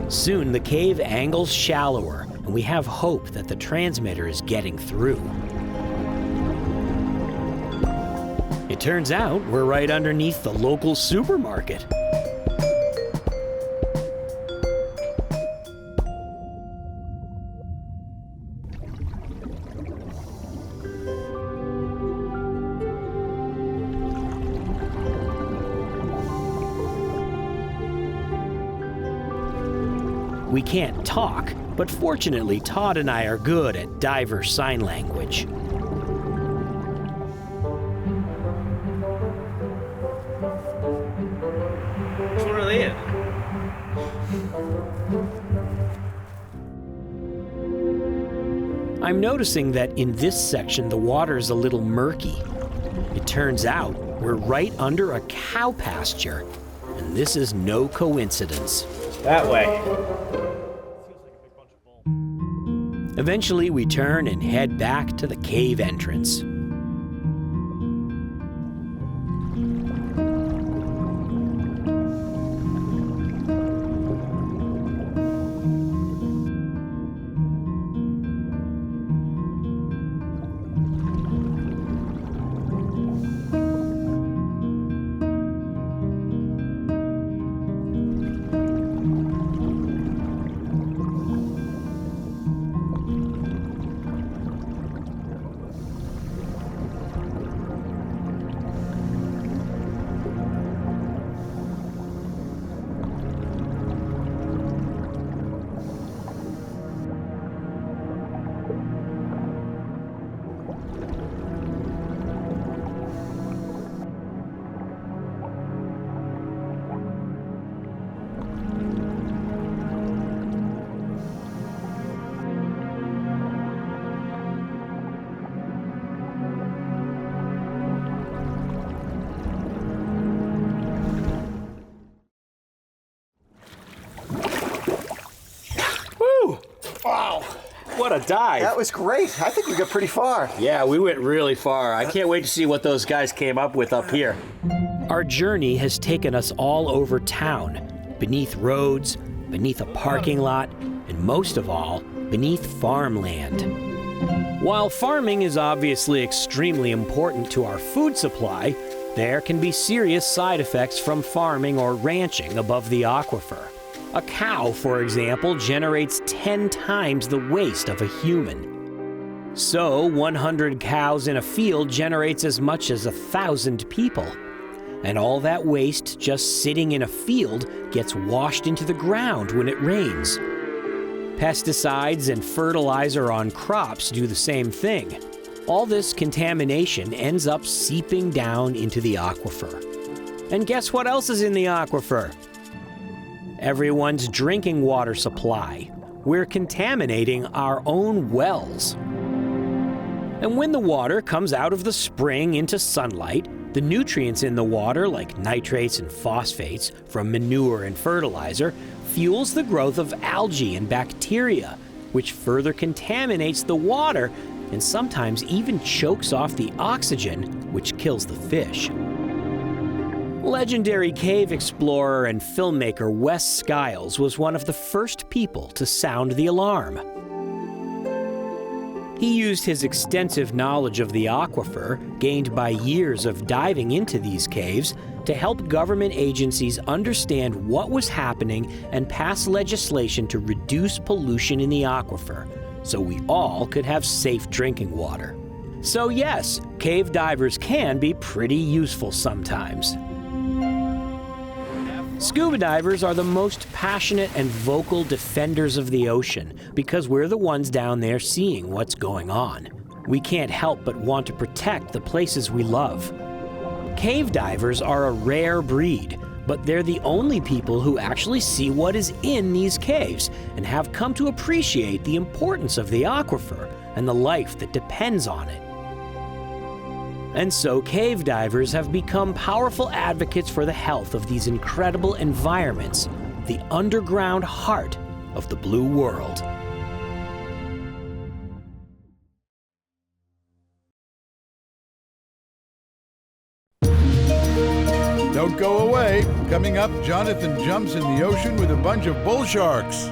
Soon the cave angles shallower, and we have hope that the transmitter is getting through. It turns out we're right underneath the local supermarket. We can't talk, but fortunately Todd and I are good at diver sign language. Which one are they in? I'm noticing that in this section the water is a little murky. It turns out we're right under a cow pasture, and this is no coincidence. That way. Eventually we turn and head back to the cave entrance. Wow, what a dive. That was great. I think we got pretty far. Yeah, we went really far. I can't wait to see what those guys came up with up here. Our journey has taken us all over town, beneath roads, beneath a parking lot, and most of all, beneath farmland. While farming is obviously extremely important to our food supply, there can be serious side effects from farming or ranching above the aquifer. A cow, for example, generates 10 times the waste of a human. So 100 cows in a field generates as much as 1,000 people. And all that waste just sitting in a field gets washed into the ground when it rains. Pesticides and fertilizer on crops do the same thing. All this contamination ends up seeping down into the aquifer. And guess what else is in the aquifer? Everyone's drinking water supply. We're contaminating our own wells. And when the water comes out of the spring into sunlight, the nutrients in the water, like nitrates and phosphates from manure and fertilizer, fuels the growth of algae and bacteria, which further contaminates the water and sometimes even chokes off the oxygen, which kills the fish. Legendary cave explorer and filmmaker Wes Skiles was one of the first people to sound the alarm. He used his extensive knowledge of the aquifer, gained by years of diving into these caves, to help government agencies understand what was happening and pass legislation to reduce pollution in the aquifer, so we all could have safe drinking water. So yes, cave divers can be pretty useful sometimes. Scuba divers are the most passionate and vocal defenders of the ocean because we're the ones down there seeing what's going on. We can't help but want to protect the places we love. Cave divers are a rare breed, but they're the only people who actually see what is in these caves and have come to appreciate the importance of the aquifer and the life that depends on it. And so cave divers have become powerful advocates for the health of these incredible environments, the underground heart of the blue world. Don't go away. Coming up, Jonathan jumps in the ocean with a bunch of bull sharks.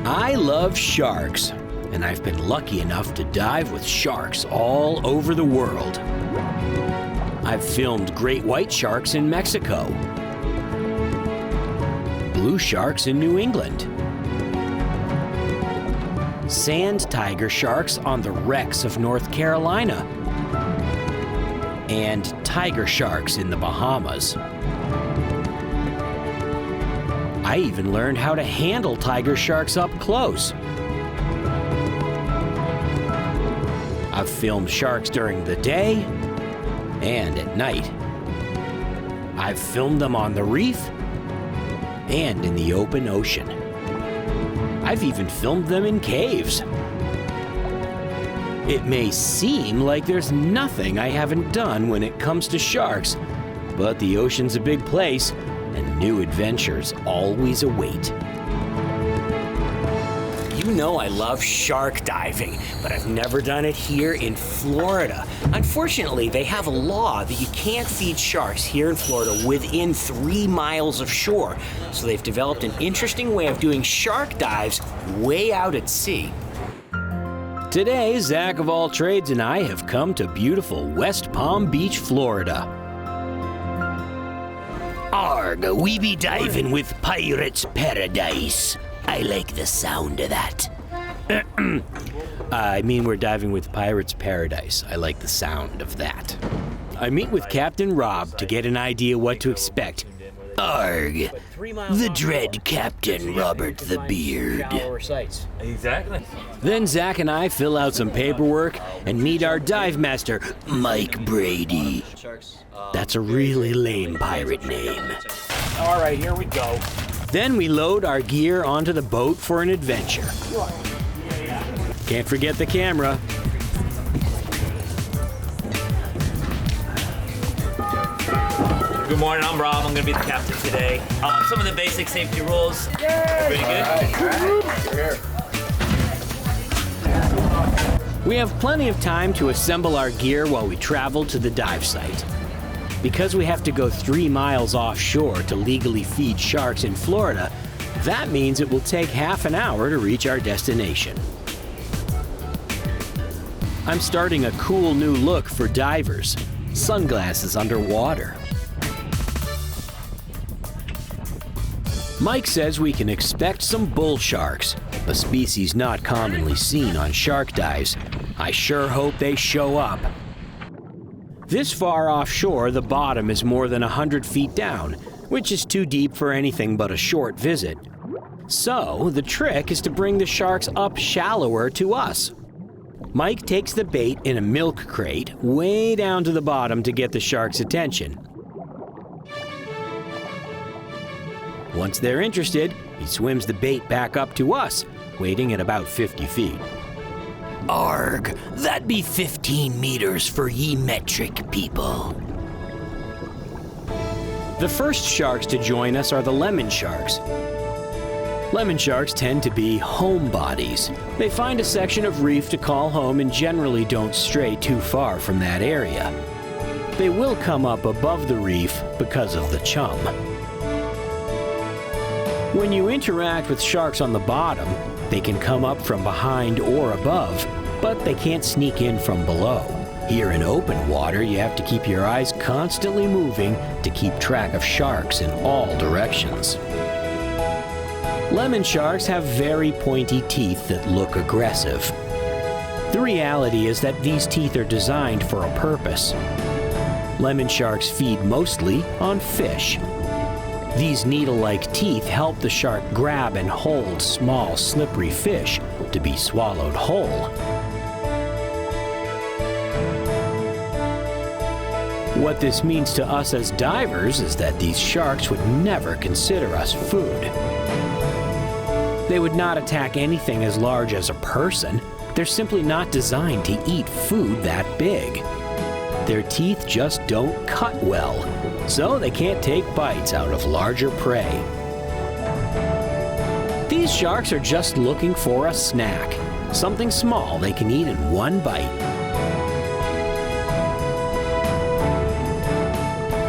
I love sharks, and I've been lucky enough to dive with sharks all over the world. I've filmed great white sharks in Mexico, blue sharks in New England, sand tiger sharks on the wrecks of North Carolina, and tiger sharks in the Bahamas. I even learned how to handle tiger sharks up close. I've filmed sharks during the day and at night. I've filmed them on the reef and in the open ocean. I've even filmed them in caves. It may seem like there's nothing I haven't done when it comes to sharks, but the ocean's a big place, and new adventures always await. You know I love shark diving, but I've never done it here in Florida. Unfortunately, they have a law that you can't feed sharks here in Florida within 3 miles of shore, so they've developed an interesting way of doing shark dives way out at sea. Today, Zach of All Trades and I have come to beautiful West Palm Beach, Florida. Arg, we be diving with Pirates Paradise. I like the sound of that. I mean, we're diving with Pirates Paradise. I like the sound of that. I meet with Captain Rob to get an idea what to expect. Arg, the dread Captain Robert the Beard. Exactly. Then Zach and I fill out some paperwork and meet our dive master, Mike Brady. That's a really lame pirate name. All right, here we go. Then we load our gear onto the boat for an adventure. Can't forget the camera. Good morning, I'm Rob. I'm gonna be the captain today. Some of the basic safety rules. Pretty good. All right. You're here. We have plenty of time to assemble our gear while we travel to the dive site. Because we have to go 3 miles offshore to legally feed sharks in Florida, that means it will take half an hour to reach our destination. I'm starting a cool new look for divers, sunglasses underwater. Mike says we can expect some bull sharks, a species not commonly seen on shark dives. I sure hope they show up. This far offshore, the bottom is more than 100 feet down, which is too deep for anything but a short visit. So, the trick is to bring the sharks up shallower to us. Mike takes the bait in a milk crate way down to the bottom to get the sharks' attention. Once they're interested, he swims the bait back up to us, waiting at about 50 feet. Arg, that be 15 meters for ye metric people. The first sharks to join us are the lemon sharks. Lemon sharks tend to be homebodies. They find a section of reef to call home and generally don't stray too far from that area. They will come up above the reef because of the chum. When you interact with sharks on the bottom, they can come up from behind or above, but they can't sneak in from below. Here in open water, you have to keep your eyes constantly moving to keep track of sharks in all directions. Lemon sharks have very pointy teeth that look aggressive. The reality is that these teeth are designed for a purpose. Lemon sharks feed mostly on fish. These needle-like teeth help the shark grab and hold small, slippery fish to be swallowed whole. What this means to us as divers is that these sharks would never consider us food. They would not attack anything as large as a person. They're simply not designed to eat food that big. Their teeth just don't cut well, so they can't take bites out of larger prey. These sharks are just looking for a snack, something small they can eat in one bite.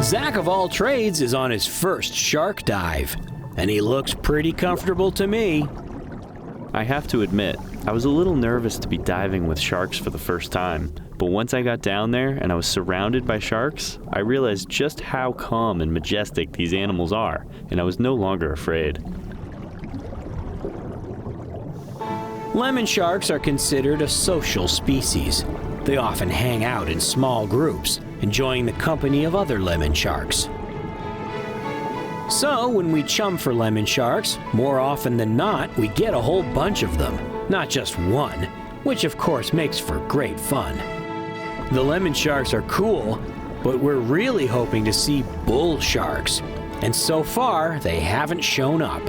Zach of all trades is on his first shark dive, and he looks pretty comfortable to me. I have to admit, I was a little nervous to be diving with sharks for the first time, but once I got down there and I was surrounded by sharks, I realized just how calm and majestic these animals are, and I was no longer afraid. Lemon sharks are considered a social species. They often hang out in small groups, enjoying the company of other lemon sharks. So, when we chum for lemon sharks, more often than not, we get a whole bunch of them, not just one, which of course makes for great fun. The lemon sharks are cool, but we're really hoping to see bull sharks, and so far, they haven't shown up.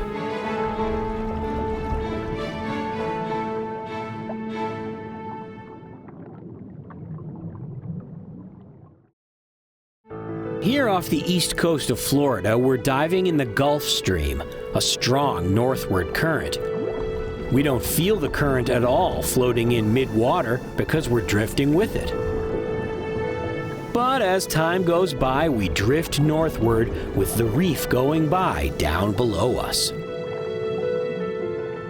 Here off the east coast of Florida, we're diving in the Gulf Stream, a strong northward current. We don't feel the current at all floating in mid-water because we're drifting with it. But as time goes by, we drift northward with the reef going by down below us.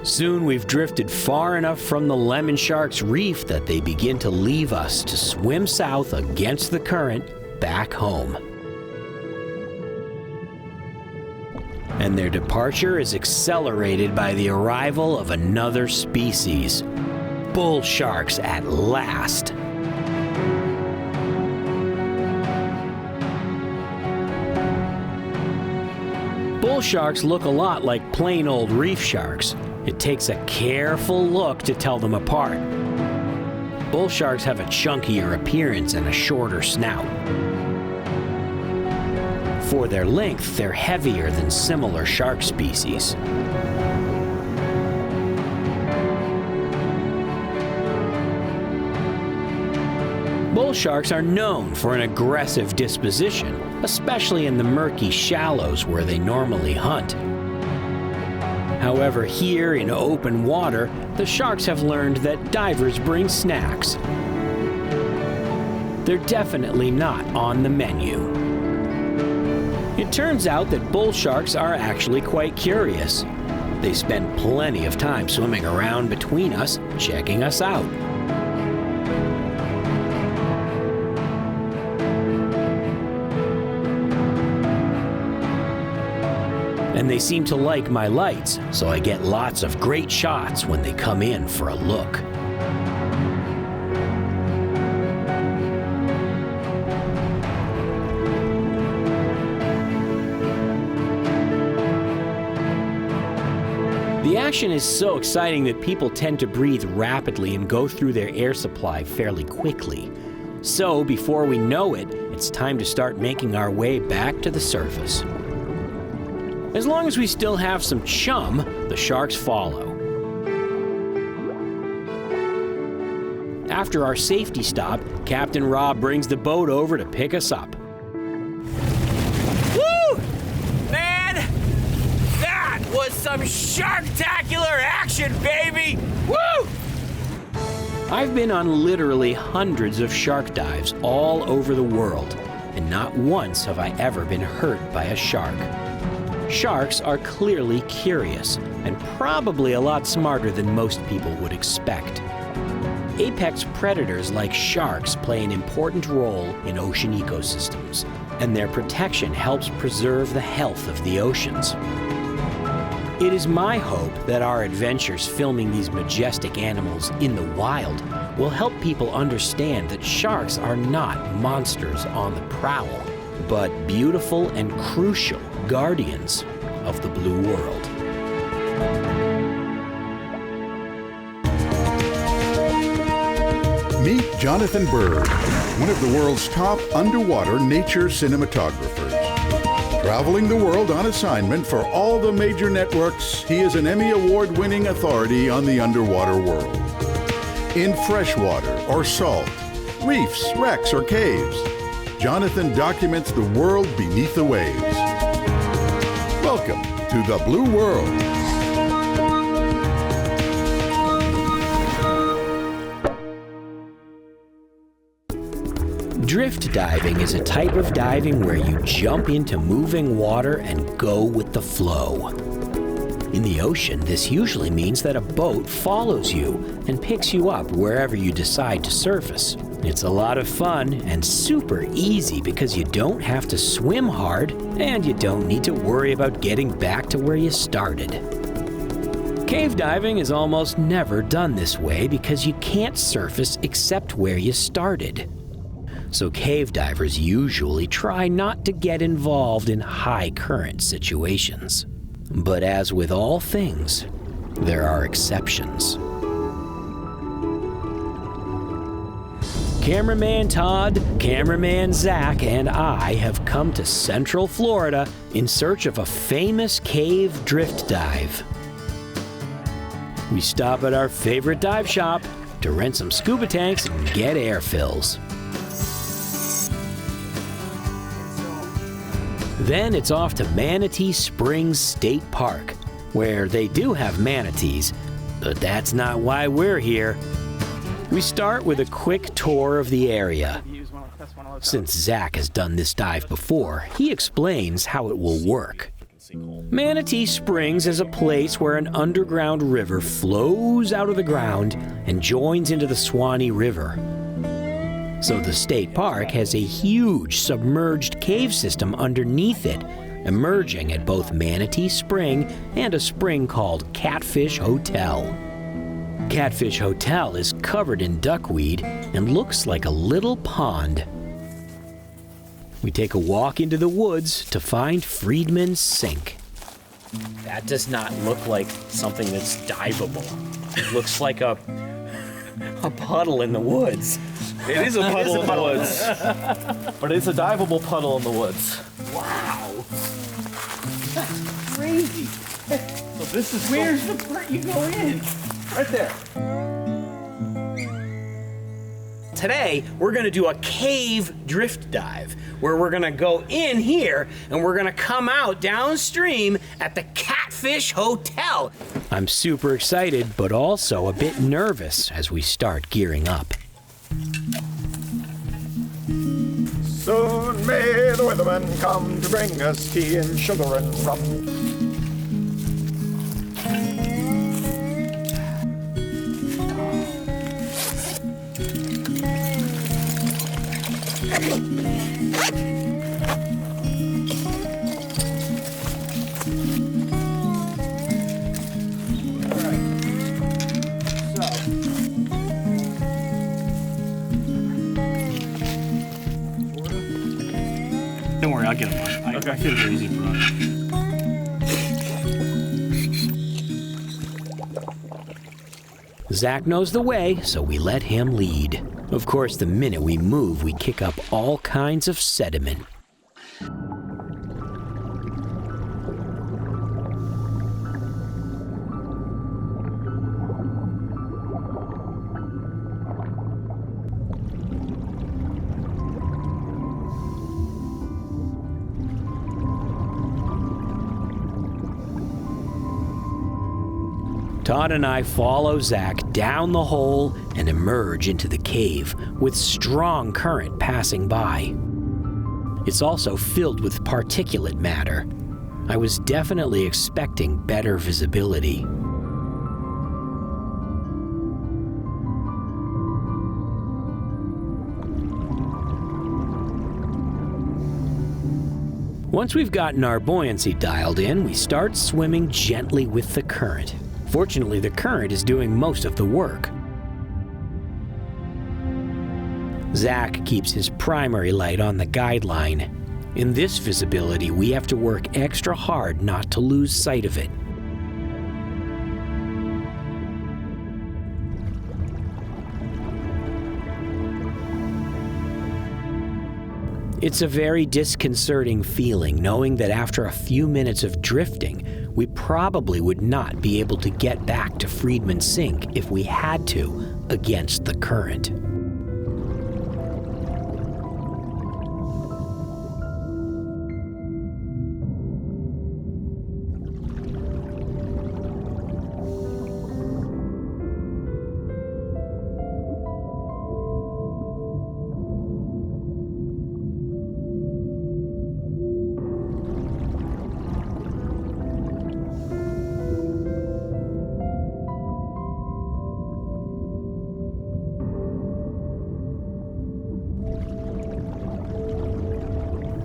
Soon we've drifted far enough from the lemon shark's reef that they begin to leave us to swim south against the current back home. And their departure is accelerated by the arrival of another species. Bull sharks at last. Bull sharks look a lot like plain old reef sharks. It takes a careful look to tell them apart. Bull sharks have a chunkier appearance and a shorter snout. For their length, they're heavier than similar shark species. Bull sharks are known for an aggressive disposition, especially in the murky shallows where they normally hunt. However, here in open water, the sharks have learned that divers bring snacks. They're definitely not on the menu. It turns out that bull sharks are actually quite curious. They spend plenty of time swimming around between us, checking us out. And they seem to like my lights, so I get lots of great shots when they come in for a look. The action is so exciting that people tend to breathe rapidly and go through their air supply fairly quickly. So, before we know it, it's time to start making our way back to the surface. As long as we still have some chum, the sharks follow. After our safety stop, Captain Rob brings the boat over to pick us up. Was some sharktacular action, baby! Woo! I've been on literally hundreds of shark dives all over the world, and not once have I ever been hurt by a shark. Sharks are clearly curious, and probably a lot smarter than most people would expect. Apex predators like sharks play an important role in ocean ecosystems, and their protection helps preserve the health of the oceans. It is my hope that our adventures filming these majestic animals in the wild will help people understand that sharks are not monsters on the prowl, but beautiful and crucial guardians of the blue world. Meet Jonathan Bird, one of the world's top underwater nature cinematographers. Traveling the world on assignment for all the major networks, he is an Emmy Award-winning authority on the underwater world. In freshwater or salt, reefs, wrecks, or caves, Jonathan documents the world beneath the waves. Welcome to the Blue World. Drift diving is a type of diving where you jump into moving water and go with the flow. In the ocean, this usually means that a boat follows you and picks you up wherever you decide to surface. It's a lot of fun and super easy because you don't have to swim hard and you don't need to worry about getting back to where you started. Cave diving is almost never done this way because you can't surface except where you started. So cave divers usually try not to get involved in high current situations. But as with all things, there are exceptions. Cameraman Todd, cameraman Zach, and I have come to Central Florida in search of a famous cave drift dive. We stop at our favorite dive shop to rent some scuba tanks and get air fills. Then it's off to Manatee Springs State Park, where they do have manatees, but that's not why we're here. We start with a quick tour of the area. Since Zach has done this dive before, he explains how it will work. Manatee Springs is a place where an underground river flows out of the ground and joins into the Swanee River. So the state park has a huge submerged cave system underneath it, emerging at both Manatee Spring and a spring called Catfish Hotel. Catfish Hotel is covered in duckweed and looks like a little pond. We take a walk into the woods to find Friedman's Sink. That does not look like something that's diveable. It looks like a puddle in the woods. It is a puddle in the woods. But it's a diveable puddle in the woods. Wow. That's crazy. So this is Where's the part you go in? right there. Today, we're gonna do a cave drift dive, where we're gonna go in here and we're gonna come out downstream at the Catfish Hotel. I'm super excited, but also a bit nervous as we start gearing up. Soon may the weatherman come to bring us tea and sugar and rum. Don't worry, I'll get him. I feel very easy for us. Zach knows the way, so we let him lead. Of course, the minute we move, we kick up all kinds of sediment. Todd and I follow Zach down the hole and emerge into the cave with strong current passing by. It's also filled with particulate matter. I was definitely expecting better visibility. Once we've gotten our buoyancy dialed in, we start swimming gently with the current. Fortunately, the current is doing most of the work. Zach keeps his primary light on the guideline. In this visibility, we have to work extra hard not to lose sight of it. It's a very disconcerting feeling knowing that after a few minutes of drifting, we probably would not be able to get back to Friedman's Sink if we had to, against the current.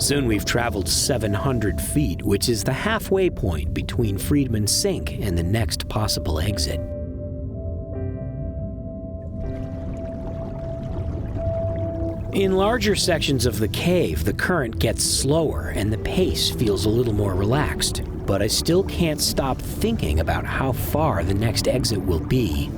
Soon we've traveled 700 feet, which is the halfway point between Friedman Sink and the next possible exit. In larger sections of the cave, the current gets slower and the pace feels a little more relaxed, but I still can't stop thinking about how far the next exit will be.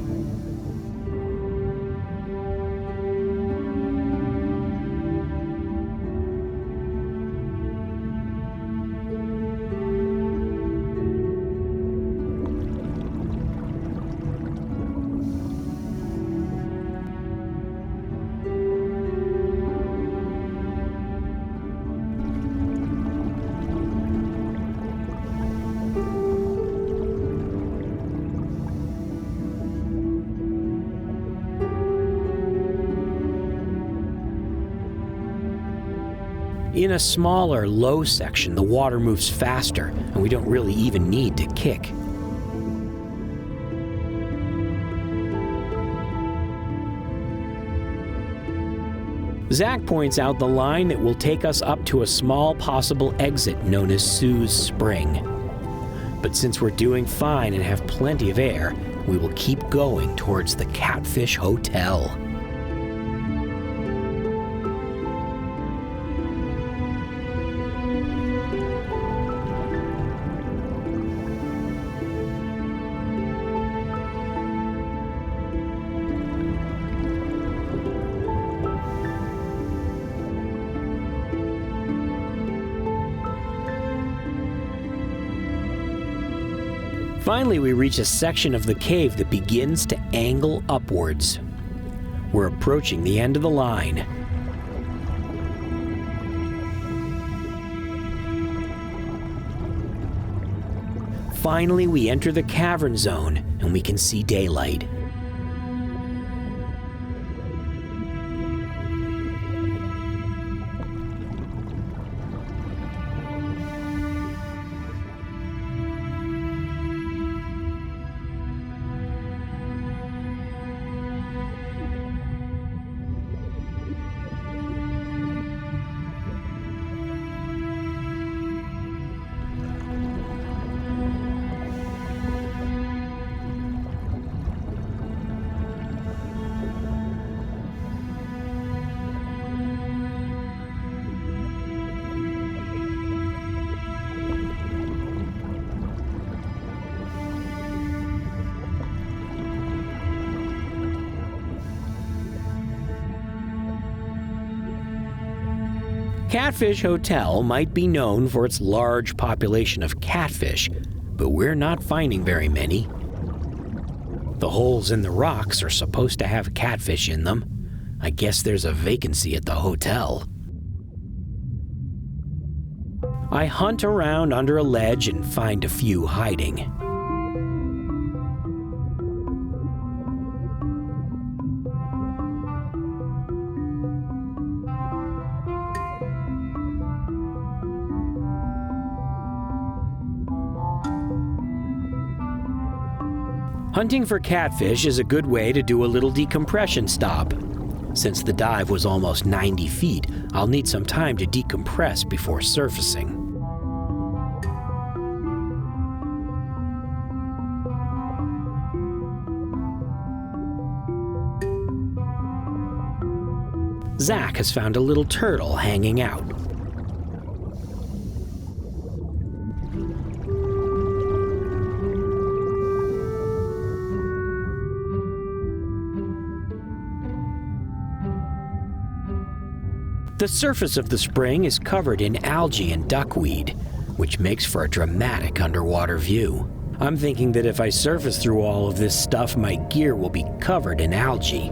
In a smaller, low section, the water moves faster, and we don't really even need to kick. Zach points out the line that will take us up to a small possible exit known as Sue's Spring. But since we're doing fine and have plenty of air, we will keep going towards the Catfish Hotel. Finally, we reach a section of the cave that begins to angle upwards. We're approaching the end of the line. Finally, we enter the cavern zone, and we can see daylight. Catfish Hotel might be known for its large population of catfish, but we're not finding very many. The holes in the rocks are supposed to have catfish in them. I guess there's a vacancy at the hotel. I hunt around under a ledge and find a few hiding. Hunting for catfish is a good way to do a little decompression stop. Since the dive was almost 90 feet, I'll need some time to decompress before surfacing. Zach has found a little turtle hanging out. The surface of the spring is covered in algae and duckweed, which makes for a dramatic underwater view. I'm thinking that if I surface through all of this stuff, my gear will be covered in algae.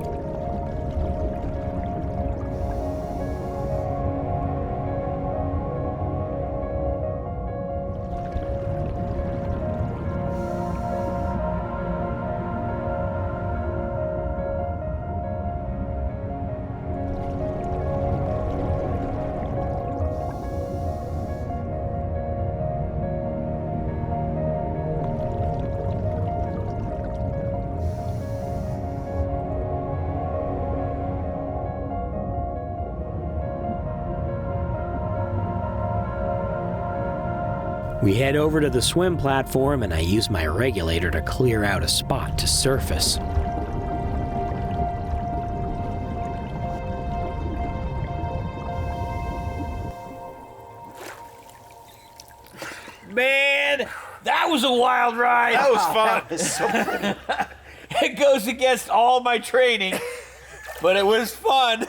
We head over to the swim platform and I use my regulator to clear out a spot to surface. Man, that was a wild ride. That was fun. That was so fun. It goes against all my training, but it was fun.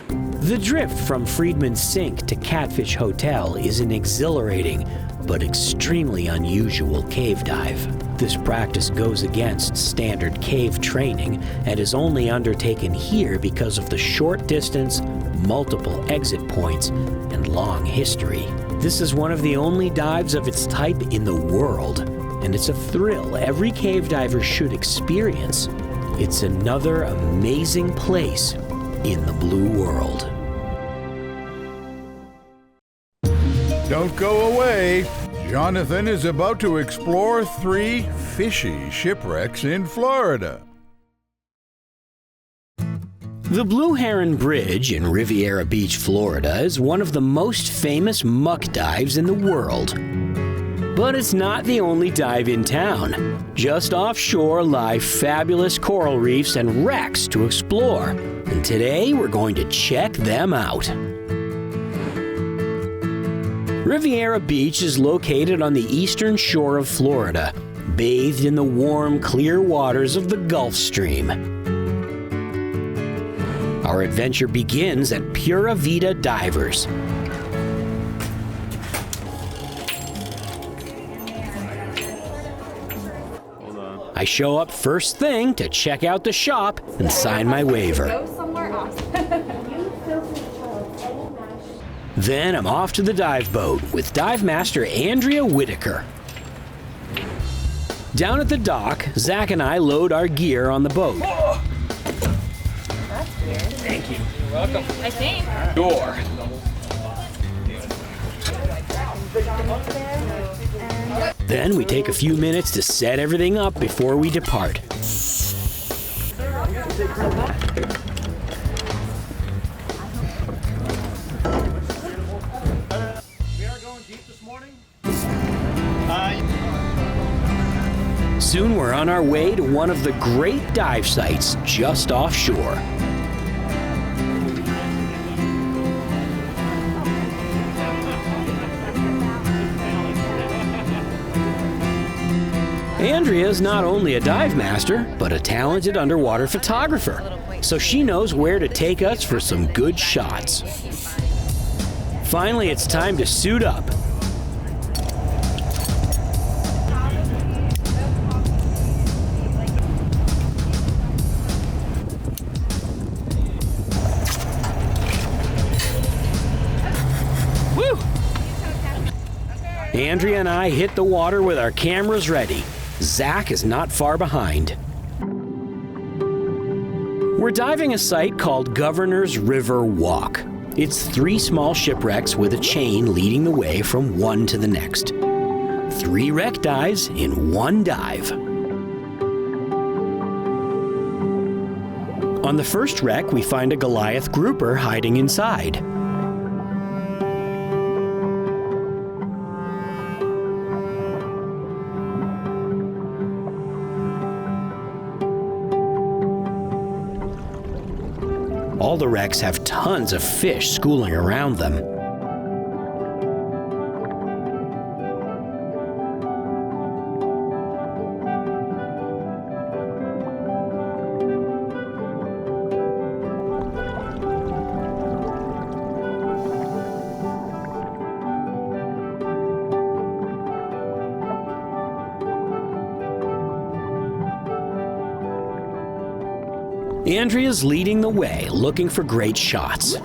The drift from Freedman's Sink to Catfish Hotel is an exhilarating but extremely unusual cave dive. This practice goes against standard cave training and is only undertaken here because of the short distance, multiple exit points, and long history. This is one of the only dives of its type in the world, and it's a thrill every cave diver should experience. It's another amazing place in the blue world. Don't go away. Jonathan is about to explore 3 fishy shipwrecks in Florida. The Blue Heron Bridge in Riviera Beach, Florida is one of the most famous muck dives in the world. But it's not the only dive in town. Just offshore lie fabulous coral reefs and wrecks to explore. And today we're going to check them out. Riviera Beach is located on the eastern shore of Florida, bathed in the warm, clear waters of the Gulf Stream. Our adventure begins at Pura Vida Divers. I show up first thing to check out the shop and sign my waiver. Go somewhere else. Then I'm off to the dive boat with dive master Andrea Whitaker. Down at the dock, Zach and I load our gear on the boat. That's weird. Thank you. You're welcome. I think. Door. Then we take a few minutes to set everything up before we depart. Soon we're on our way to one of the great dive sites just offshore. Andrea is not only a dive master, but a talented underwater photographer, so she knows where to take us for some good shots. Finally, it's time to suit up. Andrea and I hit the water with our cameras ready. Zach is not far behind. We're diving a site called Governor's River Walk. It's 3 small shipwrecks with a chain leading the way from one to the next. 3 wreck dives in one dive. On the first wreck, we find a Goliath grouper hiding inside. All the wrecks have tons of fish schooling around them. Andrea's leading the way, looking for great shots.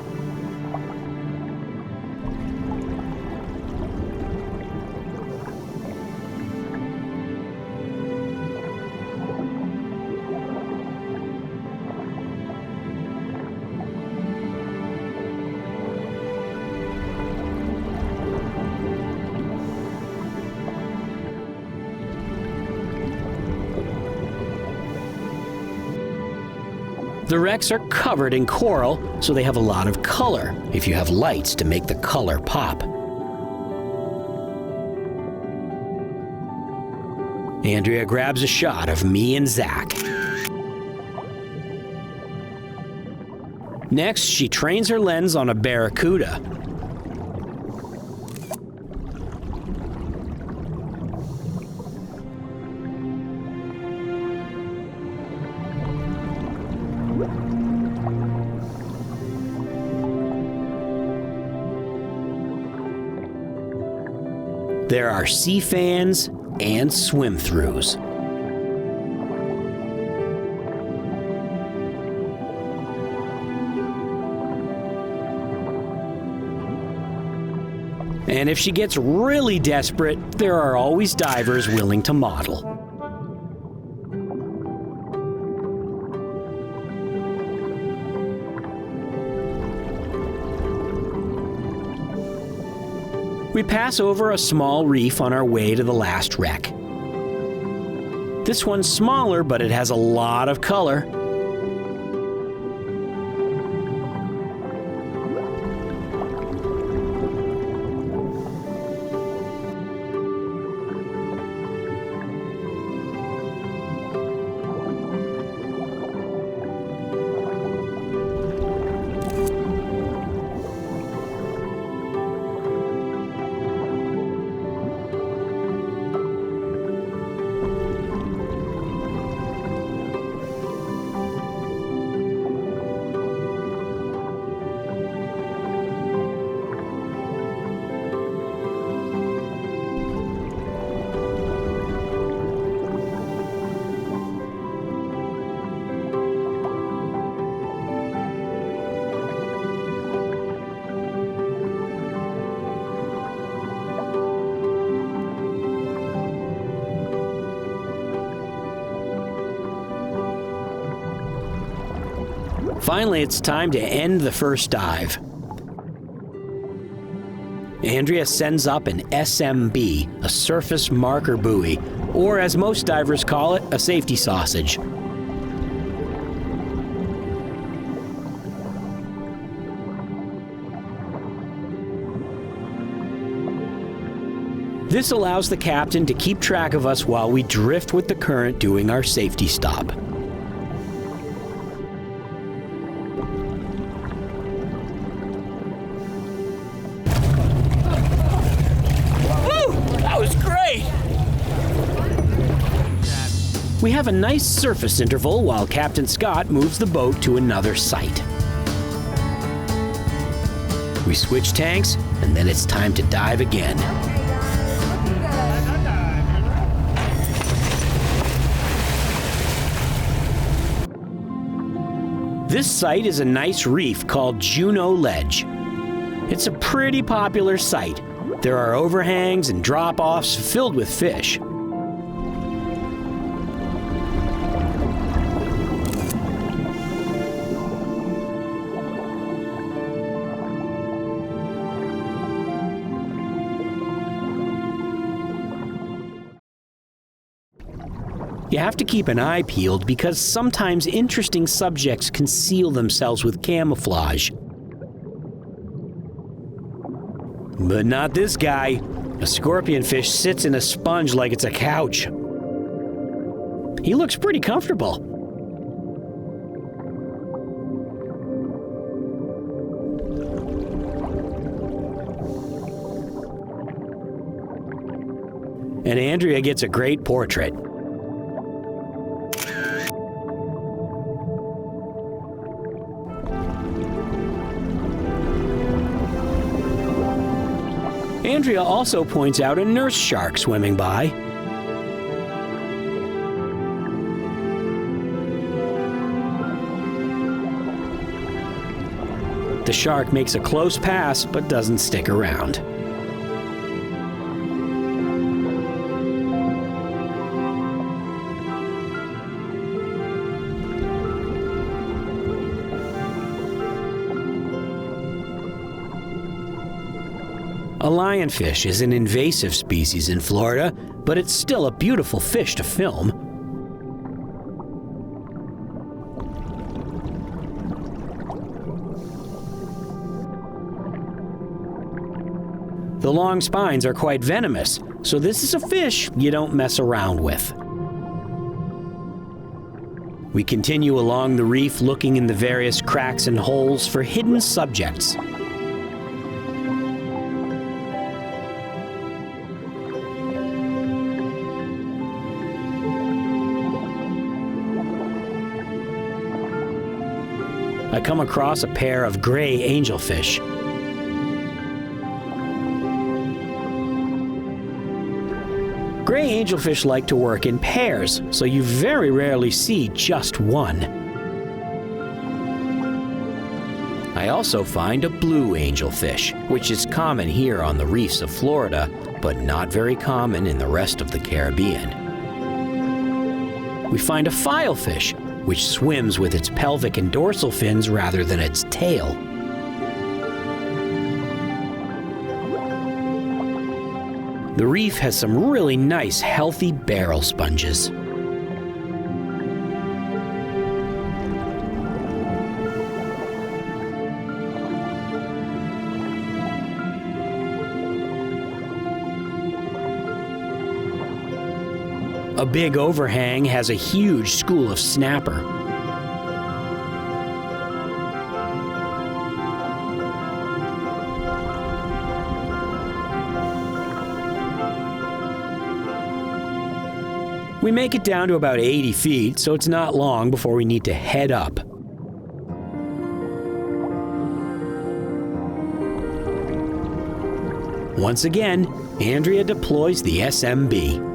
The wrecks are covered in coral, so they have a lot of color, if you have lights to make the color pop. Andrea grabs a shot of me and Zach. Next, she trains her lens on a barracuda. There are sea fans and swim-throughs. And if she gets really desperate, there are always divers willing to model. We pass over a small reef on our way to the last wreck. This one's smaller, but it has a lot of color. Finally, it's time to end the first dive. Andrea sends up an SMB, a surface marker buoy, or as most divers call it, a safety sausage. This allows the captain to keep track of us while we drift with the current doing our safety stop. We have a nice surface interval while Captain Scott moves the boat to another site. We switch tanks, and then it's time to dive again. This site is a nice reef called Juneau Ledge. It's a pretty popular site. There are overhangs and drop-offs filled with fish. You have to keep an eye peeled because sometimes interesting subjects conceal themselves with camouflage. But not this guy. A scorpionfish sits in a sponge like it's a couch. He looks pretty comfortable. And Andrea gets a great portrait. Andrea also points out a nurse shark swimming by. The shark makes a close pass but doesn't stick around. A lionfish is an invasive species in Florida, but it's still a beautiful fish to film. The long spines are quite venomous, so this is a fish you don't mess around with. We continue along the reef looking in the various cracks and holes for hidden subjects. I come across a pair of gray angelfish. Gray angelfish like to work in pairs, so you very rarely see just one. I also find a blue angelfish, which is common here on the reefs of Florida, but not very common in the rest of the Caribbean. We find a filefish, which swims with its pelvic and dorsal fins rather than its tail. The reef has some really nice, healthy barrel sponges. A big overhang has a huge school of snapper. We make it down to about 80 feet, so it's not long before we need to head up. Once again, Andrea deploys the SMB.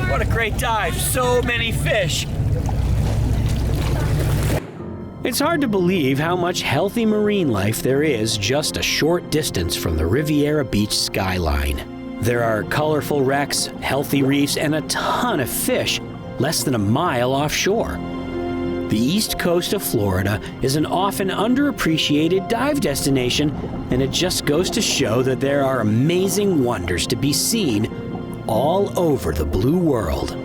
What a great dive, so many fish. It's hard to believe how much healthy marine life there is just a short distance from the Riviera Beach skyline. There are colorful wrecks, healthy reefs, and a ton of fish less than a mile offshore. The east coast of Florida is an often underappreciated dive destination, and it just goes to show that there are amazing wonders to be seen all over the blue world.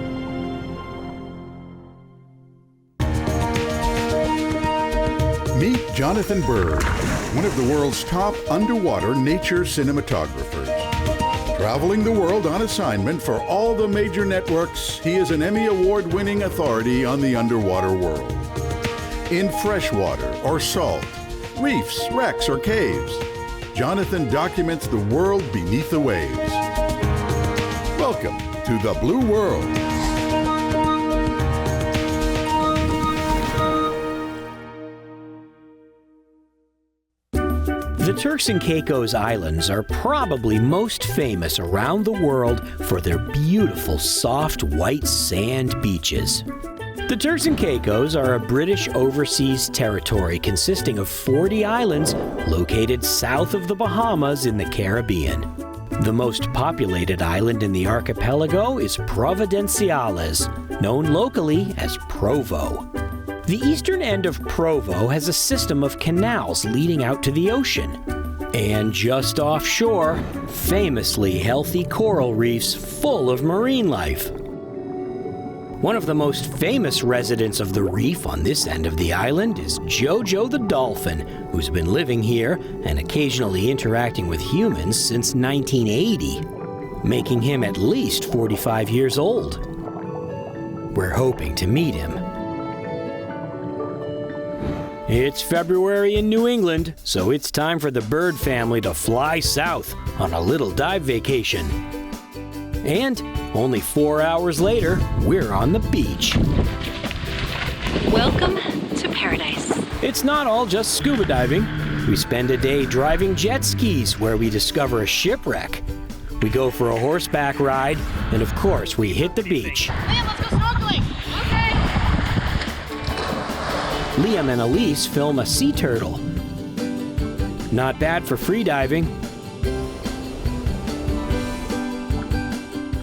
Meet Jonathan Bird, one of the world's top underwater nature cinematographers. Traveling the world on assignment for all the major networks, he is an Emmy Award-winning authority on the underwater world. In freshwater or salt, reefs, wrecks, or caves, Jonathan documents the world beneath the waves. Welcome to the Blue World. The Turks and Caicos Islands are probably most famous around the world for their beautiful soft white sand beaches. The Turks and Caicos are a British overseas territory consisting of 40 islands located south of the Bahamas in the Caribbean. The most populated island in the archipelago is Providenciales, known locally as Provo. The eastern end of Provo has a system of canals leading out to the ocean. And just offshore, famously healthy coral reefs full of marine life. One of the most famous residents of the reef on this end of the island is Jojo the dolphin, who's been living here and occasionally interacting with humans since 1980, making him at least 45 years old. We're hoping to meet him. It's February in New England, so it's time for the bird family to fly south on a little dive vacation. And only 4 hours later, we're on the beach. Welcome to paradise. It's not all just scuba diving. We spend a day driving jet skis where we discover a shipwreck. We go for a horseback ride, and of course, we hit the beach. Liam, let's go snorkeling. Okay. Liam and Elise film a sea turtle. Not bad for free diving.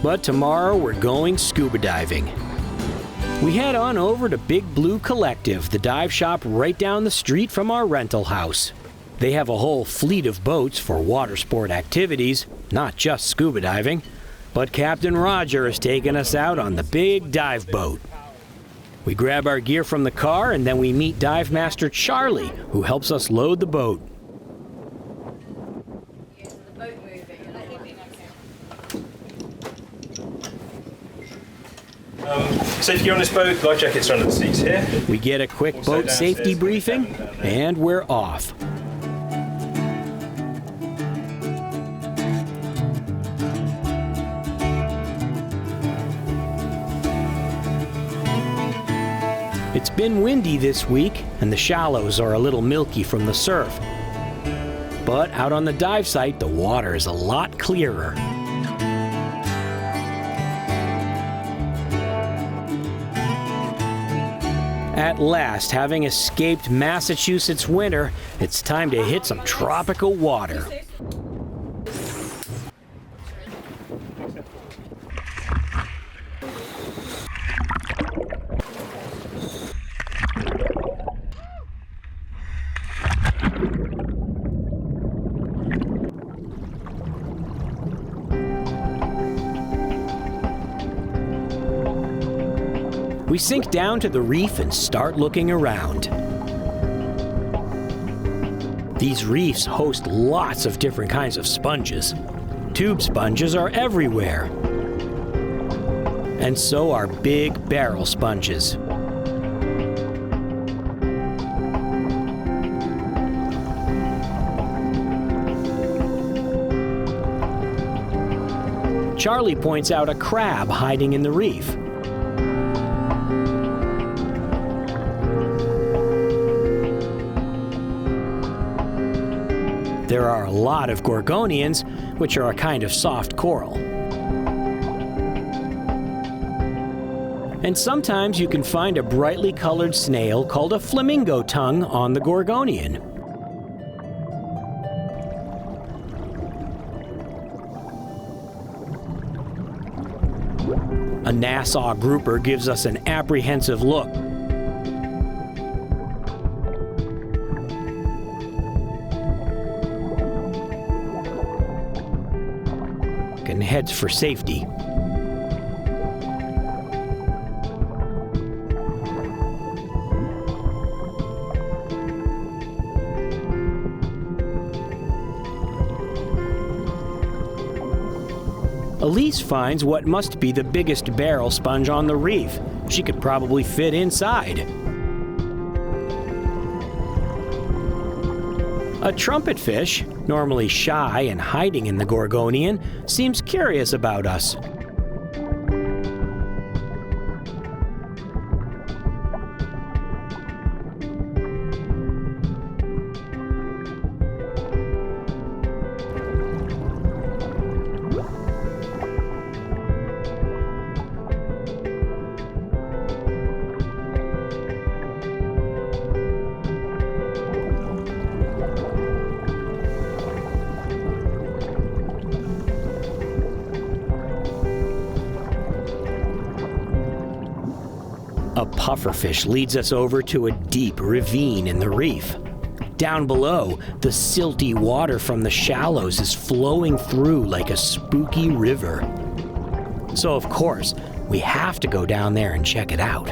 But tomorrow we're going scuba diving. We head on over to Big Blue Collective, the dive shop right down the street from our rental house. They have a whole fleet of boats for water sport activities, not just scuba diving. But Captain Roger has taken us out on the big dive boat. We grab our gear from the car and then we meet Dive Master Charlie, who helps us load the boat. Safety gear on this boat, life jackets are under the seats here. We get a quick boat safety briefing and we're off. It's been windy this week, and the shallows are a little milky from the surf. But out on the dive site, the water is a lot clearer. At last, having escaped Massachusetts winter, it's time to hit some tropical water. We sink down to the reef and start looking around. These reefs host lots of different kinds of sponges. Tube sponges are everywhere. And so are big barrel sponges. Charlie points out a crab hiding in the reef. There are a lot of gorgonians, which are a kind of soft coral. And sometimes you can find a brightly colored snail called a flamingo tongue on the gorgonian. A Nassau grouper gives us an apprehensive look. And heads for safety. Elise finds what must be the biggest barrel sponge on the reef. She could probably fit inside. A trumpetfish, normally shy and hiding in the gorgonian, seems curious about us. A pufferfish leads us over to a deep ravine in the reef. Down below, the silty water from the shallows is flowing through like a spooky river. So of course, we have to go down there and check it out.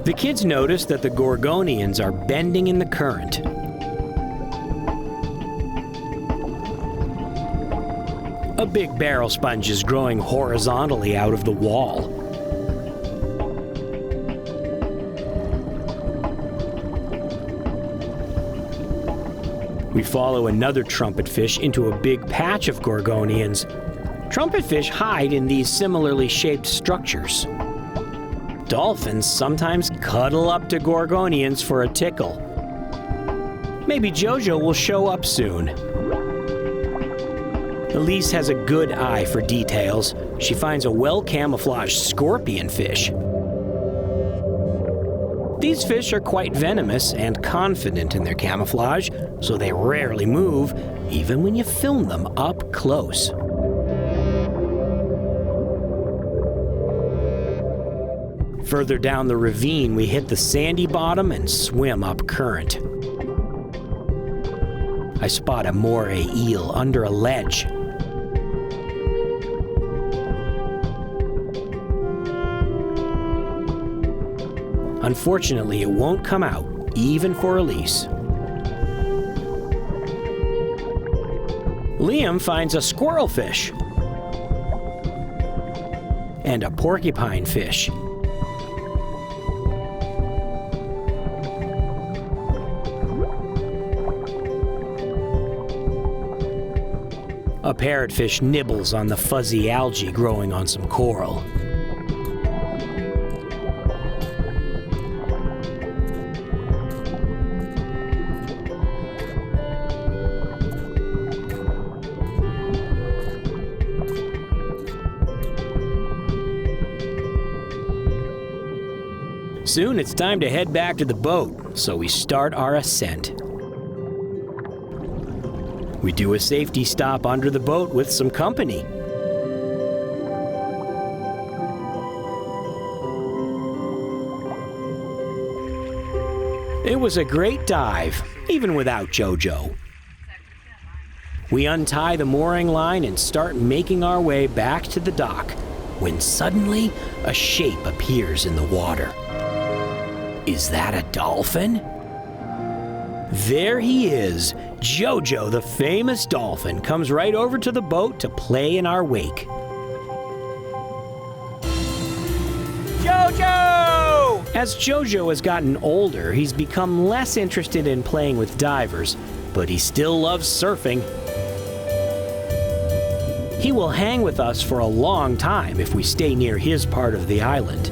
The kids notice that the gorgonians are bending in the current. A big barrel sponge is growing horizontally out of the wall. We follow another trumpetfish into a big patch of gorgonians. Trumpetfish hide in these similarly shaped structures. Dolphins sometimes cuddle up to gorgonians for a tickle. Maybe Jojo will show up soon. Elise has a good eye for details. She finds a well-camouflaged scorpionfish. These fish are quite venomous and confident in their camouflage, so they rarely move, even when you film them up close. Further down the ravine, we hit the sandy bottom and swim up current. I spot a moray eel under a ledge. Unfortunately, it won't come out, even for Elise. Liam finds a squirrelfish and a porcupine fish. A parrotfish nibbles on the fuzzy algae growing on some coral. Soon it's time to head back to the boat, so we start our ascent. We do a safety stop under the boat with some company. It was a great dive, even without JoJo. We untie the mooring line and start making our way back to the dock, when suddenly a shape appears in the water. Is that a dolphin? There he is. JoJo, the famous dolphin, comes right over to the boat to play in our wake. JoJo! As JoJo has gotten older, he's become less interested in playing with divers, but he still loves surfing. He will hang with us for a long time if we stay near his part of the island.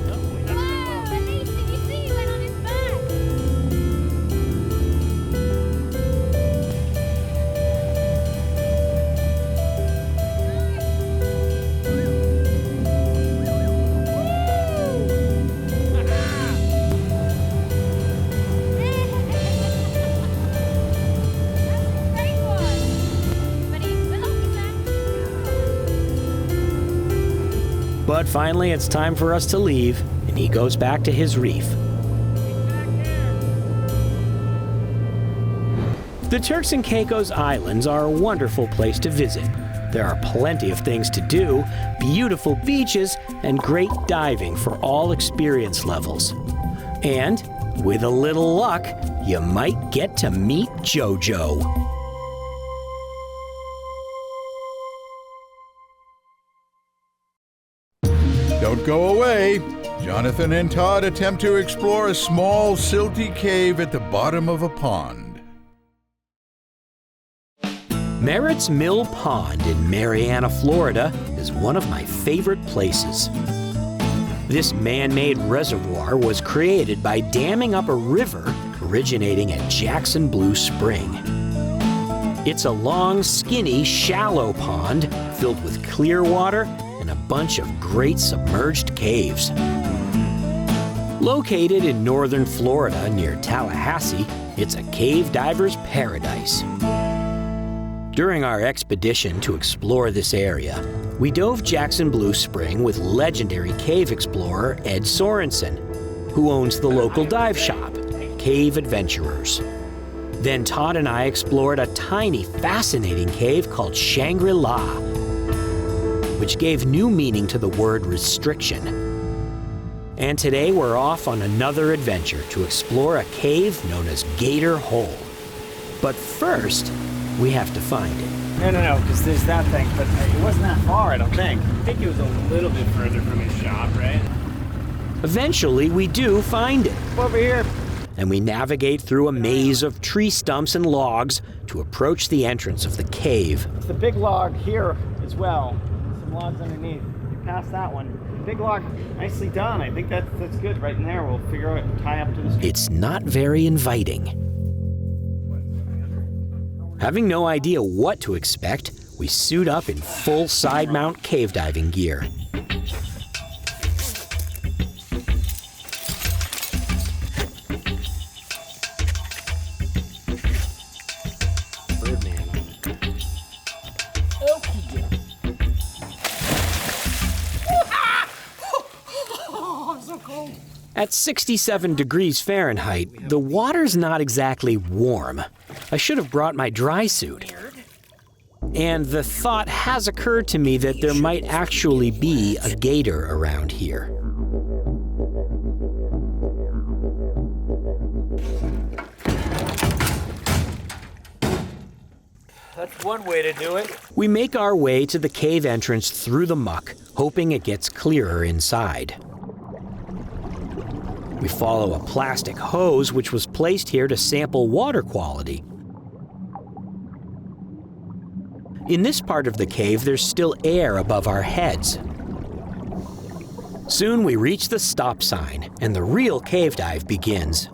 But finally, it's time for us to leave, and he goes back to his reef. The Turks and Caicos Islands are a wonderful place to visit. There are plenty of things to do, beautiful beaches, and great diving for all experience levels. And, with a little luck, you might get to meet JoJo. Don't go away. Jonathan and Todd attempt to explore a small, silty cave at the bottom of a pond. Merritt's Mill Pond in Marianna, Florida, is one of my favorite places. This man-made reservoir was created by damming up a river originating at Jackson Blue Spring. It's a long, skinny, shallow pond filled with clear water and a bunch of great submerged caves. Located in northern Florida near Tallahassee, it's a cave diver's paradise. During our expedition to explore this area, we dove Jackson Blue Spring with legendary cave explorer Ed Sorensen, who owns the local dive shop, Cave Adventurers. Then Todd and I explored a tiny, fascinating cave called Shangri-La, which gave new meaning to the word restriction. And today we're off on another adventure to explore a cave known as Gator Hole. But first, we have to find it. No, because there's that thing, but it wasn't that far, I don't think. I think it was a little bit further from his shop, right? Eventually, we do find it. Over here. And we navigate through a maze of tree stumps and logs to approach the entrance of the cave. It's the big log here as well. Some logs underneath. You pass that one. Big log, nicely done. I think that's good right in there. We'll figure out, tie up to the street. It's not very inviting. Having no idea what to expect, we suit up in full side mount cave diving gear. At 67 degrees Fahrenheit, the water's not exactly warm. I should have brought my dry suit. And the thought has occurred to me that there might actually be a gator around here. That's one way to do it. We make our way to the cave entrance through the muck, hoping it gets clearer inside. We follow a plastic hose which was placed here to sample water quality. In this part of the cave, there's still air above our heads. Soon we reach the stop sign, and the real cave dive begins.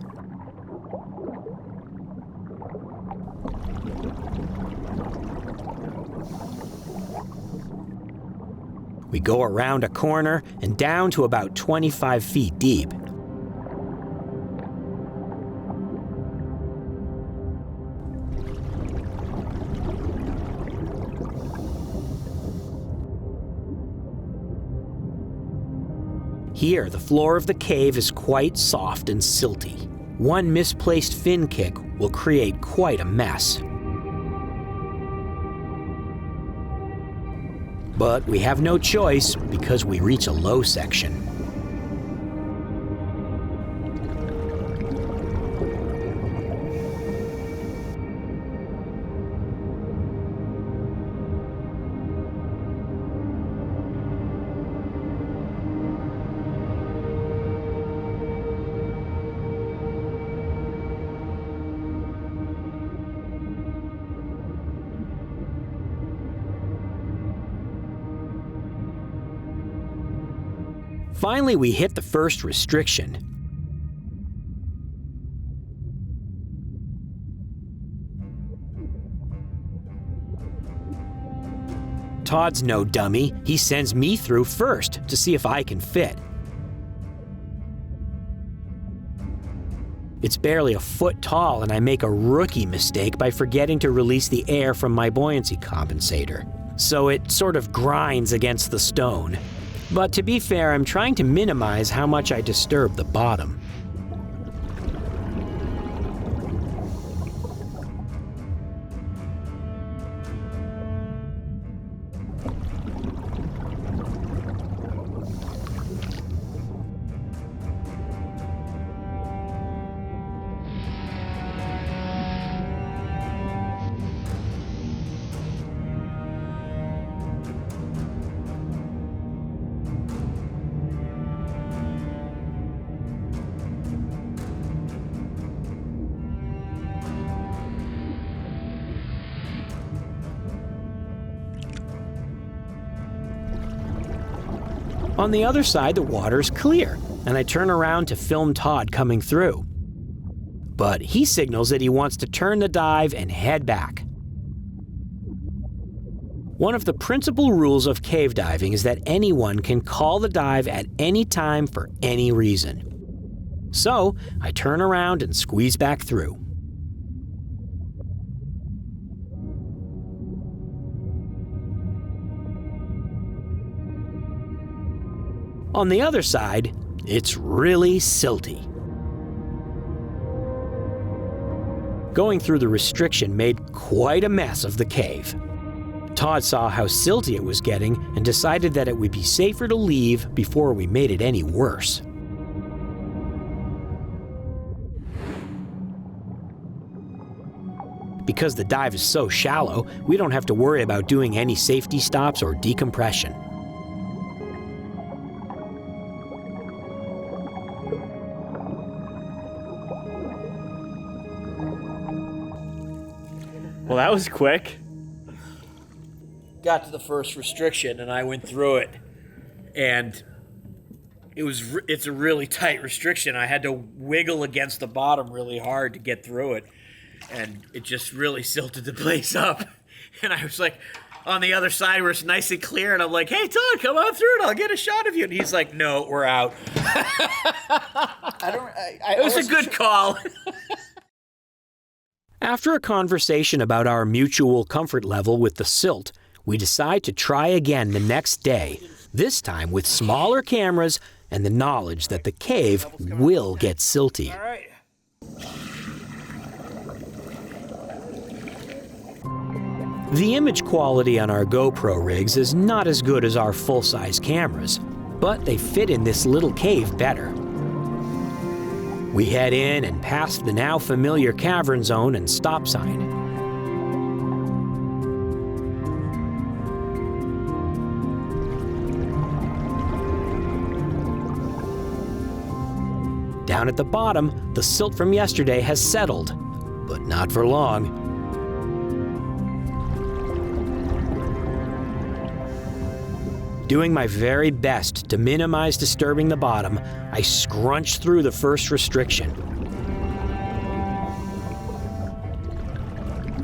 We go around a corner and down to about 25 feet deep. Here, the floor of the cave is quite soft and silty. One misplaced fin kick will create quite a mess. But we have no choice because we reach a low section. Finally, we hit the first restriction. Todd's no dummy. He sends me through first to see if I can fit. It's barely a foot tall, and I make a rookie mistake by forgetting to release the air from my buoyancy compensator. So it sort of grinds against the stone. But to be fair, I'm trying to minimize how much I disturb the bottom. On the other side, the water's clear, and I turn around to film Todd coming through. But he signals that he wants to turn the dive and head back. One of the principal rules of cave diving is that anyone can call the dive at any time for any reason. So I turn around and squeeze back through. On the other side, it's really silty. Going through the restriction made quite a mess of the cave. Todd saw how silty it was getting and decided that it would be safer to leave before we made it any worse. Because the dive is so shallow, we don't have to worry about doing any safety stops or decompression. Well, that was quick. Got to the first restriction and I went through it, and it's a really tight restriction. I had to wiggle against the bottom really hard to get through it, and it just really silted the place up. And I was like, on the other side where it's nice and clear, and I'm like, hey Todd, come on through and I'll get a shot of you. And he's like, no, we're out. It was a good call. After a conversation about our mutual comfort level with the silt, we decide to try again the next day, this time with smaller cameras and the knowledge that the cave will get silty. The image quality on our GoPro rigs is not as good as our full-size cameras, but they fit in this little cave better. We head in and past the now familiar cavern zone and stop sign. down at the bottom, the silt from yesterday has settled, but not for long. Doing my very best to minimize disturbing the bottom, I scrunch through the first restriction.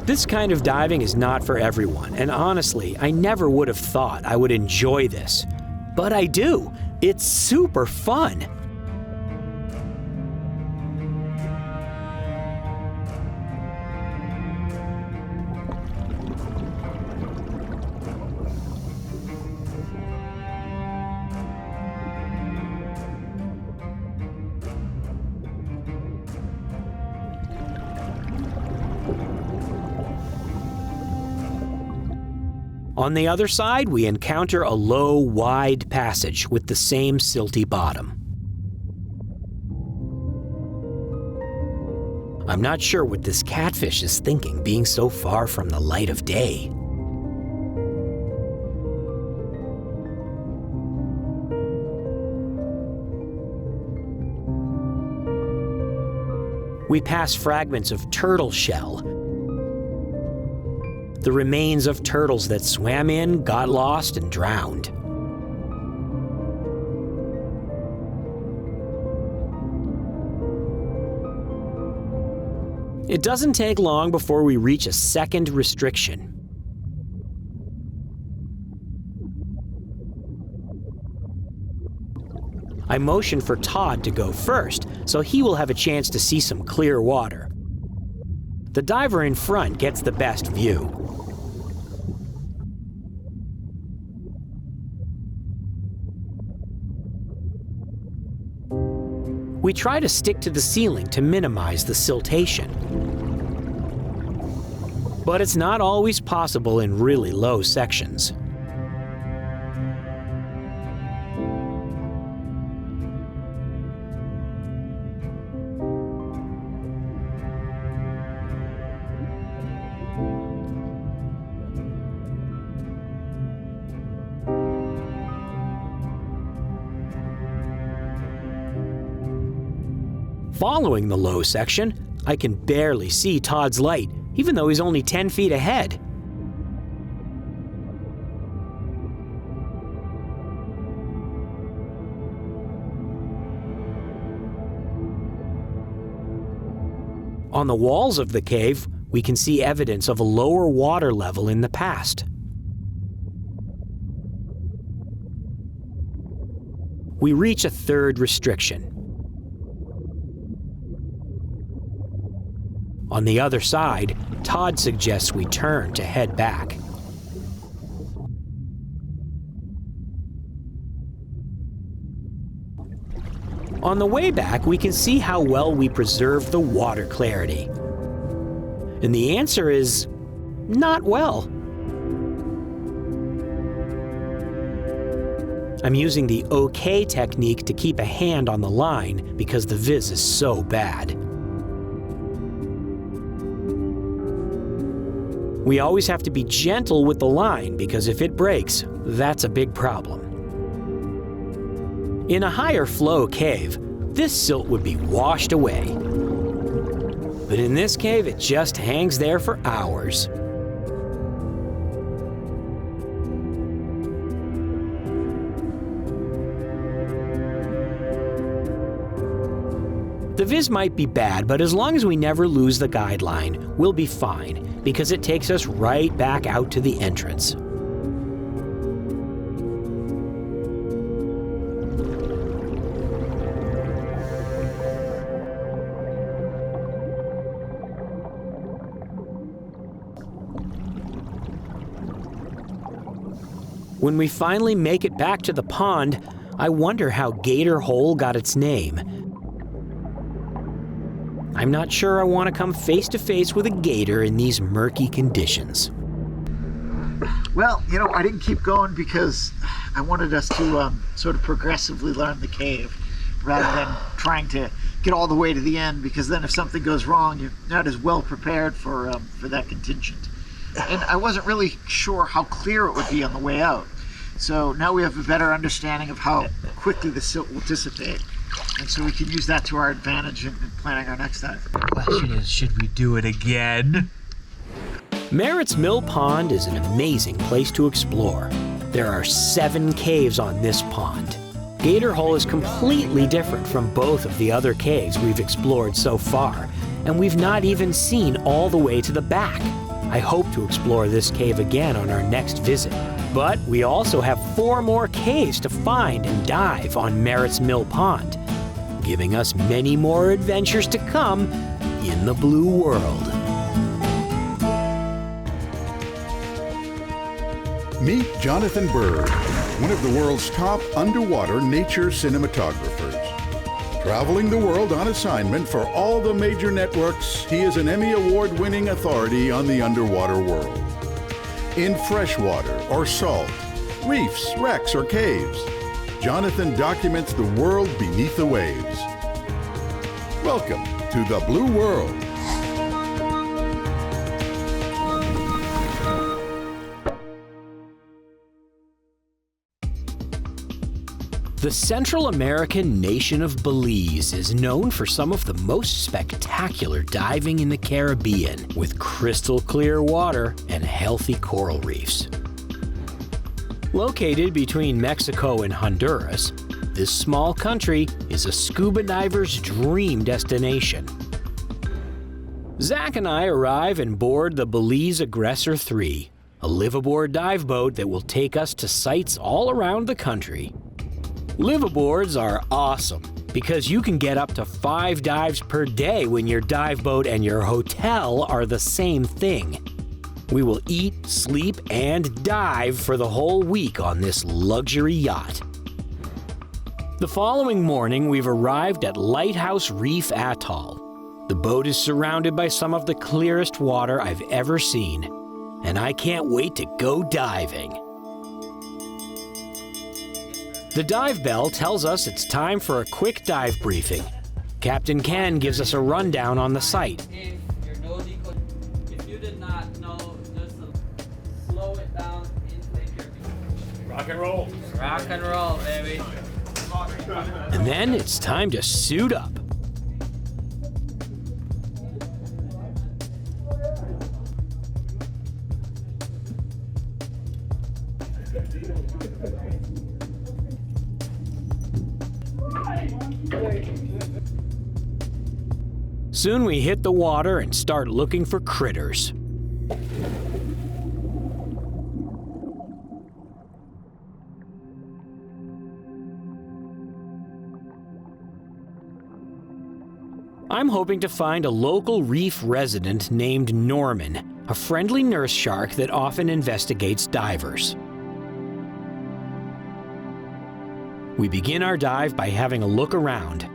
This kind of diving is not for everyone, and honestly, I never would have thought I would enjoy this. But I do. It's super fun. On the other side, we encounter a low, wide passage with the same silty bottom. I'm not sure what this catfish is thinking, being so far from the light of day. We pass fragments of turtle shell, the remains of turtles that swam in, got lost, and drowned. It doesn't take long before we reach a second restriction. I motion for Todd to go first, so he will have a chance to see some clear water. The diver in front gets the best view. We try to stick to the ceiling to minimize the siltation. But it's not always possible in really low sections. Following the low section, I can barely see Todd's light, even though he's only 10 feet ahead. On the walls of the cave, we can see evidence of a lower water level in the past. We reach a third restriction. On the other side, Todd suggests we turn to head back. On the way back, we can see how well we preserve the water clarity. And the answer is not well. I'm using the OK technique to keep a hand on the line because the viz is so bad. We always have to be gentle with the line because if it breaks, that's a big problem. In a higher flow cave, this silt would be washed away. But in this cave, it just hangs there for hours. The viz might be bad, but as long as we never lose the guideline, we'll be fine, because it takes us right back out to the entrance. When we finally make it back to the pond, I wonder how Gator Hole got its name. I'm not sure I want to come face to face with a gator in these murky conditions. Well, you know, I didn't keep going because I wanted us to sort of progressively learn the cave rather than trying to get all the way to the end, because then if something goes wrong, you're not as well prepared for that contingent. And I wasn't really sure how clear it would be on the way out. So now we have a better understanding of how quickly the silt will dissipate. And so we can use that to our advantage in planning our next dive. The question is, should we do it again? Merritt's Mill Pond is an amazing place to explore. There are 7 caves on this pond. Gator Hole is completely different from both of the other caves we've explored so far, and we've not even seen all the way to the back. I hope to explore this cave again on our next visit. But we also have 4 more caves to find and dive on Merritt's Mill Pond, giving us many more adventures to come in the blue world. Meet Jonathan Bird, one of the world's top underwater nature cinematographers. Traveling the world on assignment for all the major networks, he is an Emmy Award-winning authority on the underwater world. In freshwater or salt, reefs, wrecks, or caves, Jonathan documents the world beneath the waves. Welcome to the Blue World. The Central American nation of Belize is known for some of the most spectacular diving in the Caribbean, with crystal clear water and healthy coral reefs. Located between Mexico and Honduras, this small country is a scuba diver's dream destination. Zach and I arrive and board the Belize Aggressor 3, a live-aboard dive boat that will take us to sites all around the country. Liveaboards are awesome because you can get up to 5 dives per day when your dive boat and your hotel are the same thing. We will eat, sleep, and dive for the whole week on this luxury yacht. The following morning, we've arrived at Lighthouse Reef Atoll. The boat is surrounded by some of the clearest water I've ever seen, and I can't wait to go diving. The dive bell tells us it's time for a quick dive briefing. Captain Ken gives us a rundown on the site. If you did not know, just slow it down and take your rock and roll. Rock and roll, baby. And then it's time to suit up. Soon we hit the water and start looking for critters. I'm hoping to find a local reef resident named Norman, a friendly nurse shark that often investigates divers. We begin our dive by having a look around.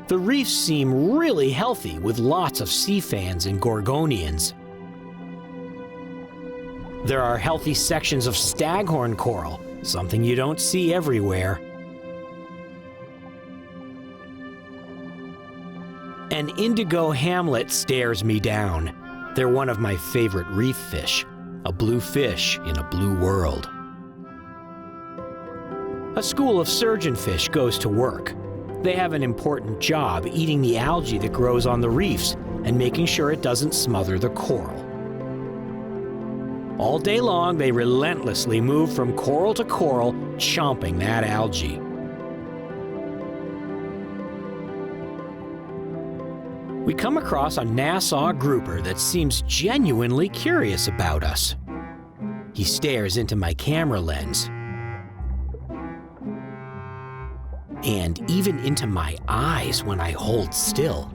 The reefs seem really healthy with lots of sea fans and gorgonians. There are healthy sections of staghorn coral, something you don't see everywhere. An indigo hamlet stares me down. They're one of my favorite reef fish, a blue fish in a blue world. A school of surgeonfish goes to work. They have an important job eating the algae that grows on the reefs and making sure it doesn't smother the coral. All day long, they relentlessly move from coral to coral, chomping that algae. We come across a Nassau grouper that seems genuinely curious about us. He stares into my camera lens, and even into my eyes when I hold still.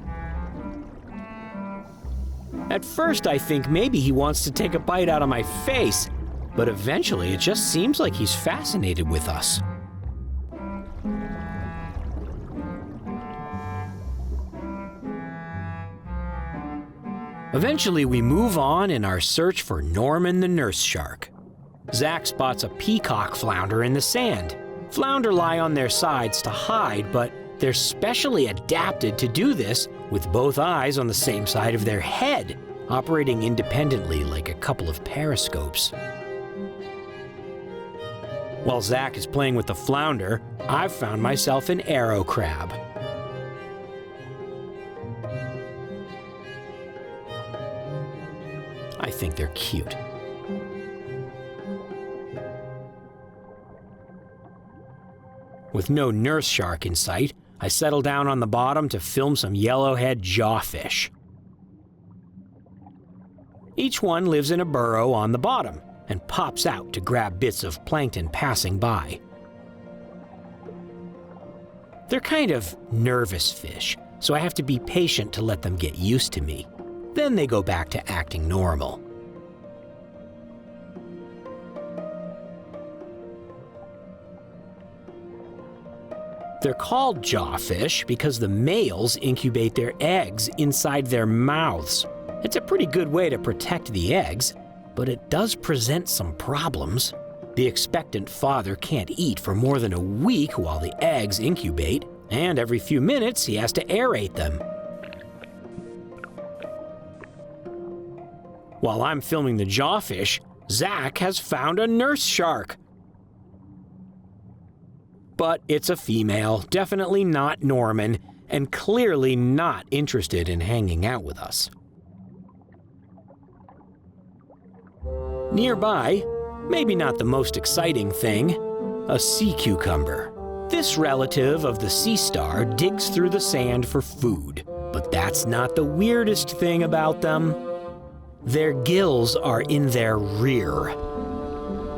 At first, I think maybe he wants to take a bite out of my face, but eventually it just seems like he's fascinated with us. Eventually, we move on in our search for Norman the nurse shark. Zach spots a peacock flounder in the sand. Flounder lie on their sides to hide, but they're specially adapted to do this with both eyes on the same side of their head, operating independently like a couple of periscopes. While Zach is playing with the flounder, I've found myself an arrow crab. I think they're cute. With no nurse shark in sight, I settle down on the bottom to film some yellowhead jawfish. Each one lives in a burrow on the bottom and pops out to grab bits of plankton passing by. They're kind of nervous fish, so I have to be patient to let them get used to me. Then they go back to acting normal. They're called jawfish because the males incubate their eggs inside their mouths. It's a pretty good way to protect the eggs, but it does present some problems. The expectant father can't eat for more than a week while the eggs incubate, and every few minutes he has to aerate them. While I'm filming the jawfish, Zach has found a nurse shark. But it's a female, definitely not Norman, and clearly not interested in hanging out with us. Nearby, maybe not the most exciting thing, a sea cucumber. This relative of the sea star digs through the sand for food, but that's not the weirdest thing about them. Their gills are in their rear.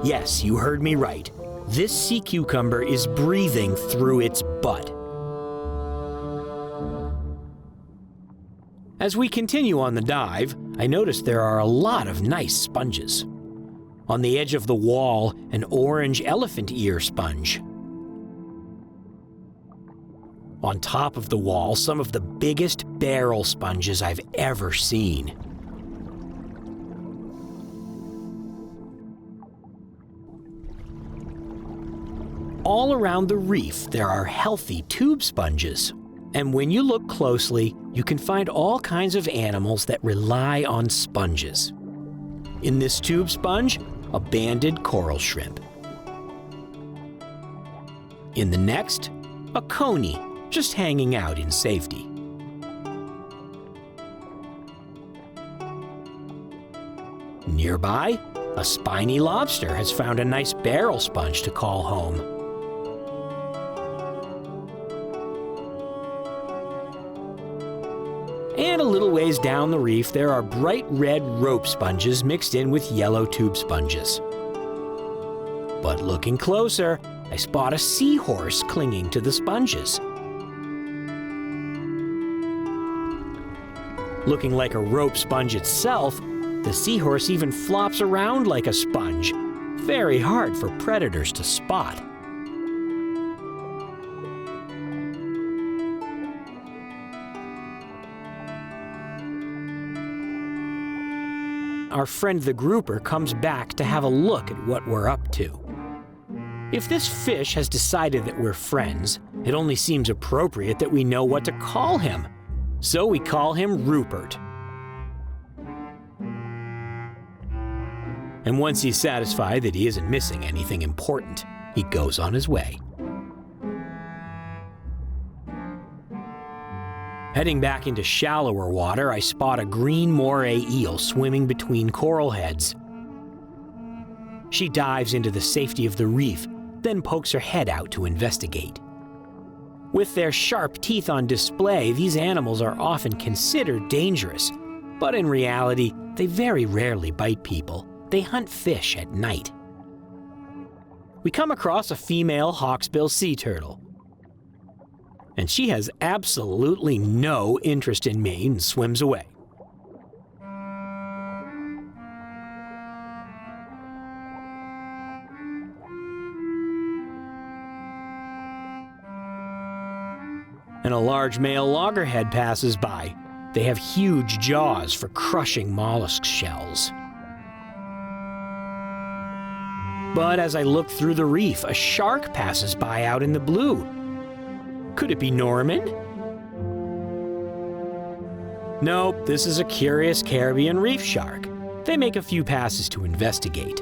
Yes, you heard me right. This sea cucumber is breathing through its butt. As we continue on the dive, I notice there are a lot of nice sponges. On the edge of the wall, an orange elephant ear sponge. On top of the wall, some of the biggest barrel sponges I've ever seen. All around the reef, there are healthy tube sponges. And when you look closely, you can find all kinds of animals that rely on sponges. In this tube sponge, a banded coral shrimp. In the next, a coney, just hanging out in safety. Nearby, a spiny lobster has found a nice barrel sponge to call home. And a little ways down the reef, there are bright red rope sponges mixed in with yellow tube sponges. But looking closer, I spot a seahorse clinging to the sponges. Looking like a rope sponge itself, the seahorse even flops around like a sponge. Very hard for predators to spot. Our friend the grouper comes back to have a look at what we're up to. If this fish has decided that we're friends, it only seems appropriate that we know what to call him. So we call him Rupert. And once he's satisfied that he isn't missing anything important, he goes on his way. Heading back into shallower water, I spot a green moray eel swimming between coral heads. She dives into the safety of the reef, then pokes her head out to investigate. With their sharp teeth on display, these animals are often considered dangerous, but in reality, they very rarely bite people. They hunt fish at night. We come across a female hawksbill sea turtle. And she has absolutely no interest in me and swims away. And a large male loggerhead passes by. They have huge jaws for crushing mollusk shells. But as I look through the reef, a shark passes by out in the blue. Could it be Norman? Nope, this is a curious Caribbean reef shark. They make a few passes to investigate.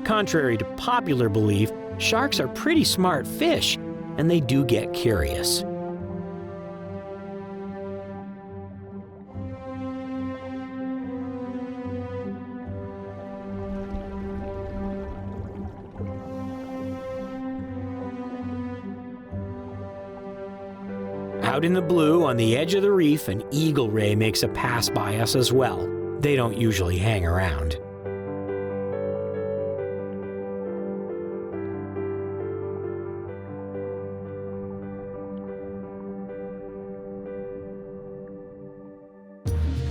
Contrary to popular belief, sharks are pretty smart fish, and they do get curious. Out in the blue, on the edge of the reef, an eagle ray makes a pass by us as well. They don't usually hang around.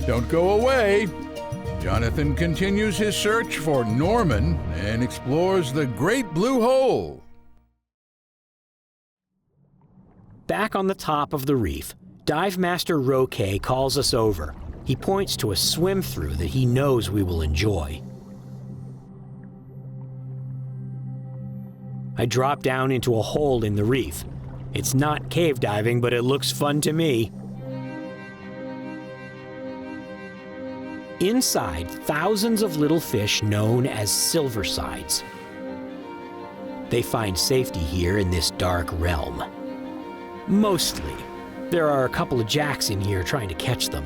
Don't go away. Jonathan continues his search for Norman and explores the Great Blue Hole. Back on the top of the reef, Dive Master Roque calls us over. He points to a swim-through that he knows we will enjoy. I drop down into a hole in the reef. It's not cave diving, but it looks fun to me. Inside, thousands of little fish known as silversides. They find safety here in this dark realm. Mostly. There are a couple of jacks in here trying to catch them.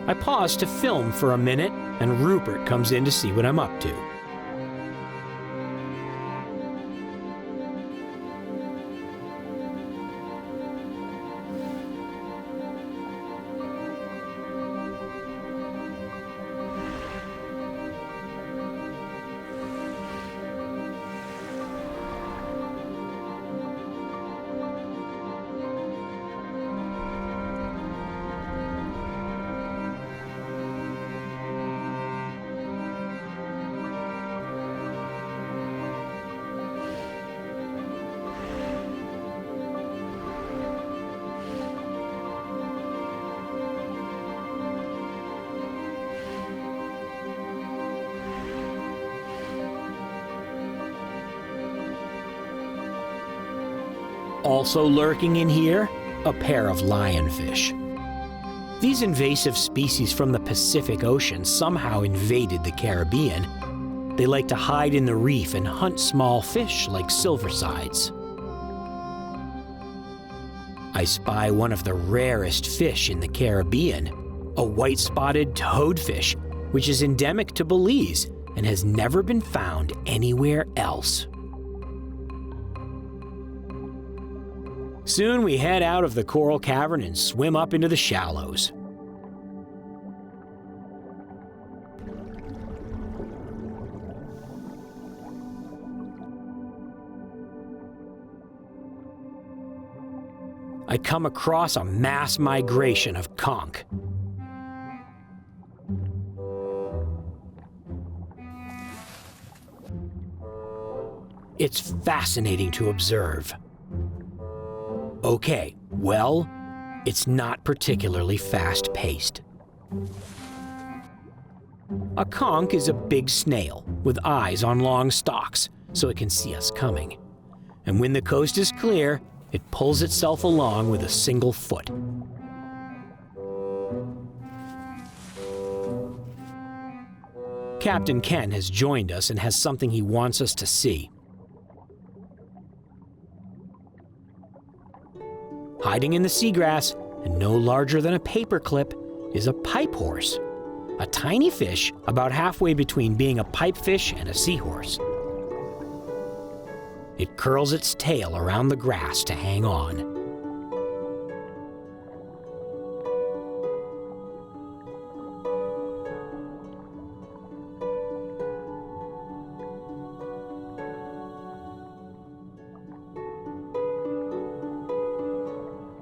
I pause to film for a minute, and Rupert comes in to see what I'm up to. Also lurking in here, a pair of lionfish. These invasive species from the Pacific Ocean somehow invaded the Caribbean. They like to hide in the reef and hunt small fish like silversides. I spy one of the rarest fish in the Caribbean, a white-spotted toadfish, which is endemic to Belize and has never been found anywhere else. Soon we head out of the coral cavern and swim up into the shallows. I come across a mass migration of conch. It's fascinating to observe. Okay, well, it's not particularly fast-paced. A conch is a big snail with eyes on long stalks, so it can see us coming. And when the coast is clear, it pulls itself along with a single foot. Captain Ken has joined us and has something he wants us to see. Hiding in the seagrass, and no larger than a paperclip, is a pipe horse. A tiny fish about halfway between being a pipefish and a seahorse. It curls its tail around the grass to hang on.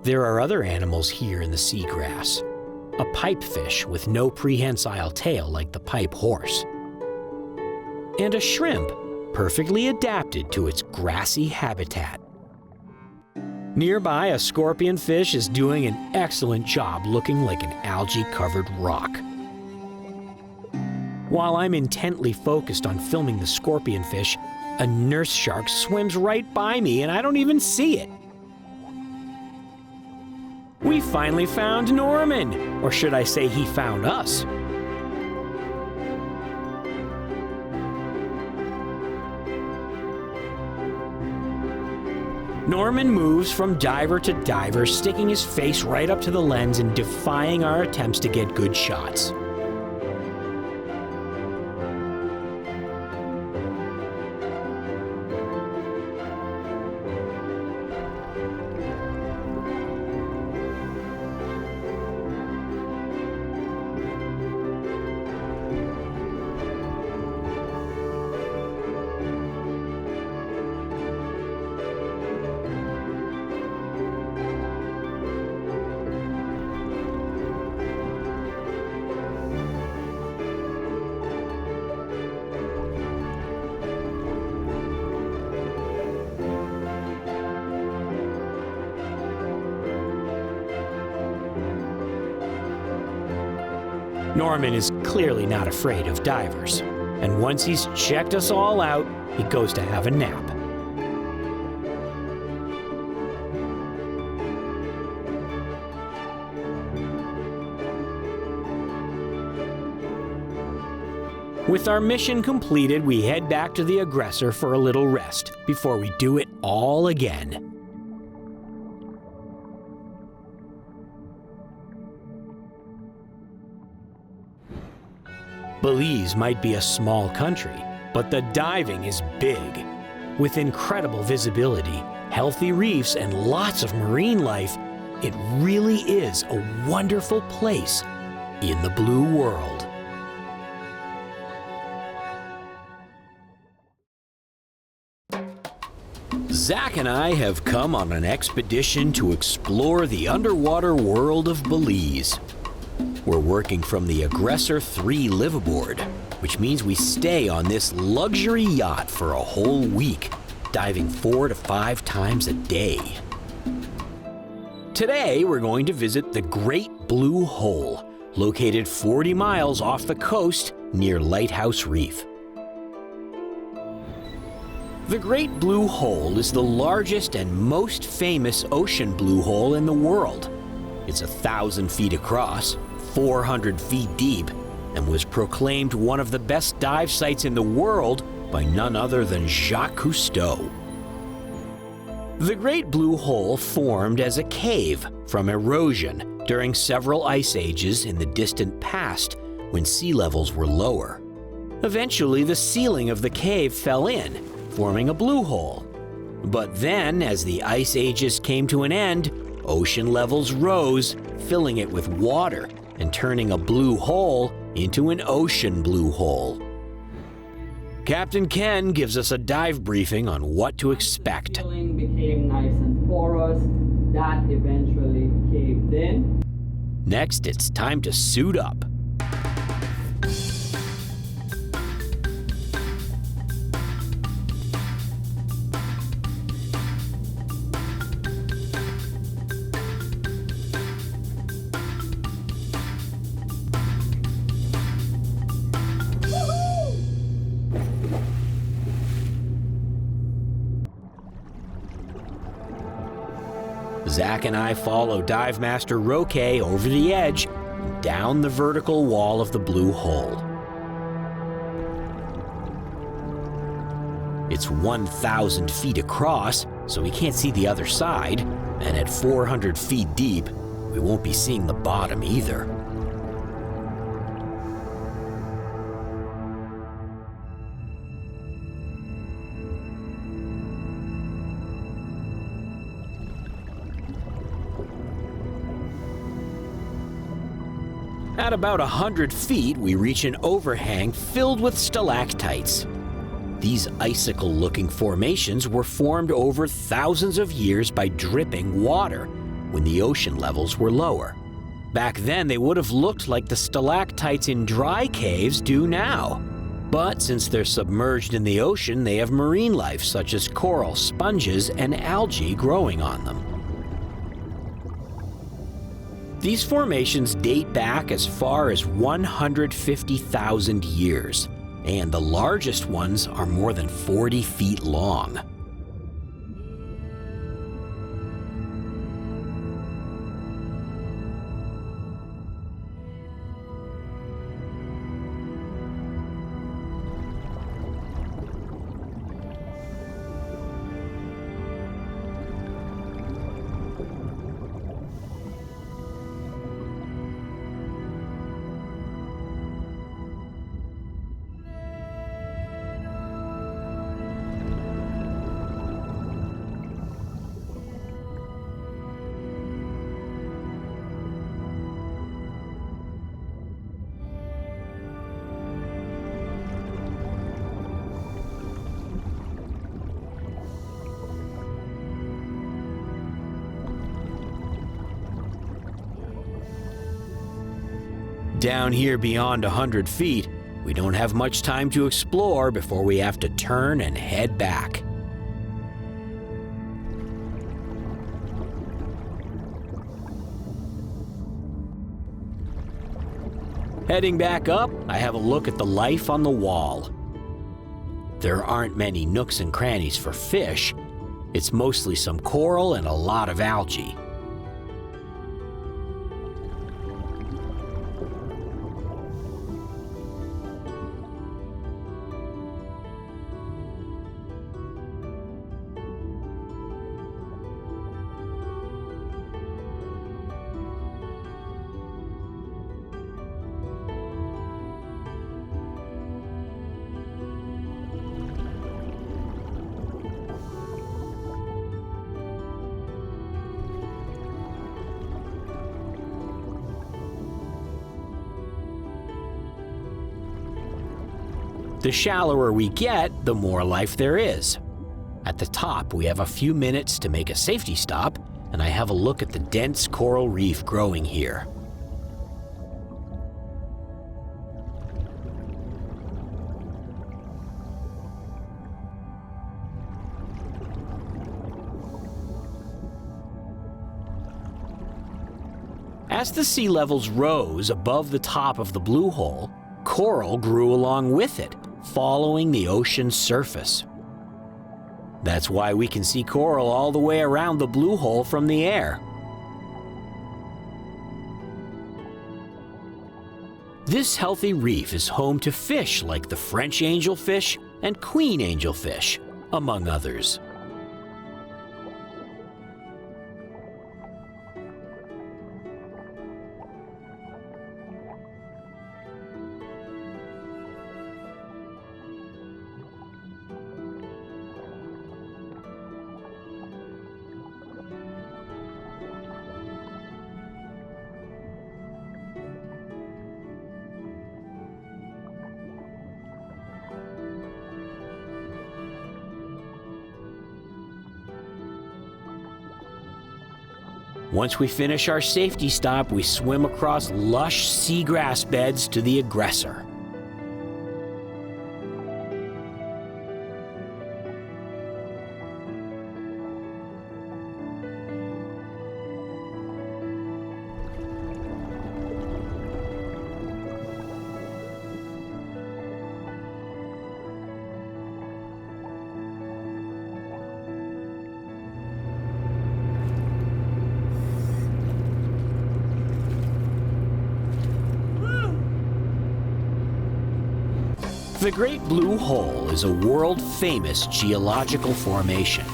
There are other animals here in the seagrass. A pipefish with no prehensile tail like the pipe horse. And a shrimp, perfectly adapted to its grassy habitat. Nearby, a scorpionfish is doing an excellent job looking like an algae-covered rock. While I'm intently focused on filming the scorpionfish, a nurse shark swims right by me and I don't even see it. We finally found Norman, or should I say he found us. Norman moves from diver to diver, sticking his face right up to the lens and defying our attempts to get good shots. Norman is clearly not afraid of divers, and once he's checked us all out, he goes to have a nap. With our mission completed, we head back to the aggressor for a little rest before we do it all again. Belize might be a small country, but the diving is big. With incredible visibility, healthy reefs, and lots of marine life, it really is a wonderful place in the blue world. Zach and I have come on an expedition to explore the underwater world of Belize. We're working from the Aggressor 3 liveaboard, which means we stay on this luxury yacht for a whole week, diving 4 to 5 times a day. Today, we're going to visit the Great Blue Hole, located 40 miles off the coast near Lighthouse Reef. The Great Blue Hole is the largest and most famous ocean blue hole in the world. It's 1,000 feet across, 400 feet deep, and was proclaimed one of the best dive sites in the world by none other than Jacques Cousteau. The Great Blue Hole formed as a cave from erosion during several ice ages in the distant past when sea levels were lower. Eventually, the ceiling of the cave fell in, forming a blue hole. But then, as the ice ages came to an end, ocean levels rose, filling it with water and turning a blue hole into an ocean blue hole. Captain Ken gives us a dive briefing on what to expect. The ceiling became nice and porous. That eventually caved in. Next, it's time to suit up. Zach and I follow Dive Master Roque over the edge, down the vertical wall of the blue hole. It's 1,000 feet across, so we can't see the other side, and at 400 feet deep, we won't be seeing the bottom either. At about 100 feet, we reach an overhang filled with stalactites. These icicle-looking formations were formed over thousands of years by dripping water when the ocean levels were lower. Back then, they would have looked like the stalactites in dry caves do now. But since they're submerged in the ocean, they have marine life such as coral, sponges, and algae growing on them. These formations date back as far as 150,000 years, and the largest ones are more than 40 feet long. Down here beyond 100 feet, we don't have much time to explore before we have to turn and head back. Heading back up, I have a look at the life on the wall. There aren't many nooks and crannies for fish. It's mostly some coral and a lot of algae. The shallower we get, the more life there is. At the top, we have a few minutes to make a safety stop, and I have a look at the dense coral reef growing here. As the sea levels rose above the top of the blue hole, coral grew along with it, following the ocean's surface. That's why we can see coral all the way around the blue hole from the air. This healthy reef is home to fish like the French angelfish and queen angelfish, among others. Once we finish our safety stop, we swim across lush seagrass beds to the aggressor. The Great Blue Hole is a world-famous geological formation,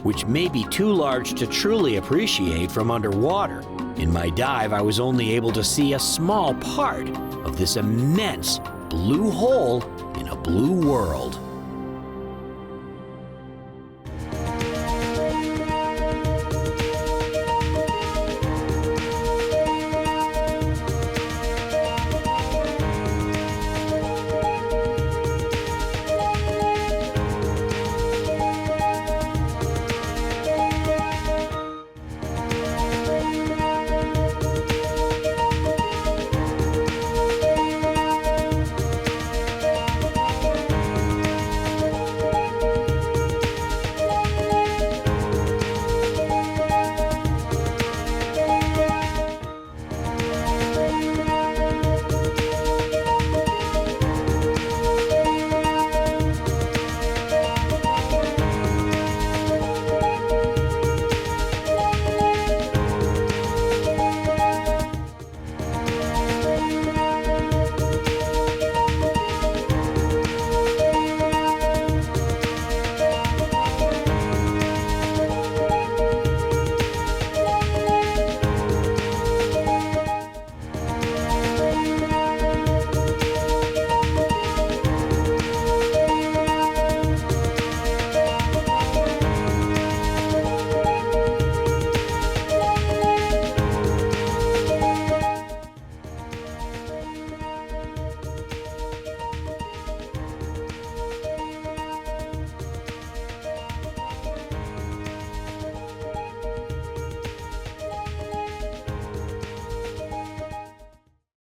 which may be too large to truly appreciate from underwater. In my dive, I was only able to see a small part of this immense blue hole in a blue world.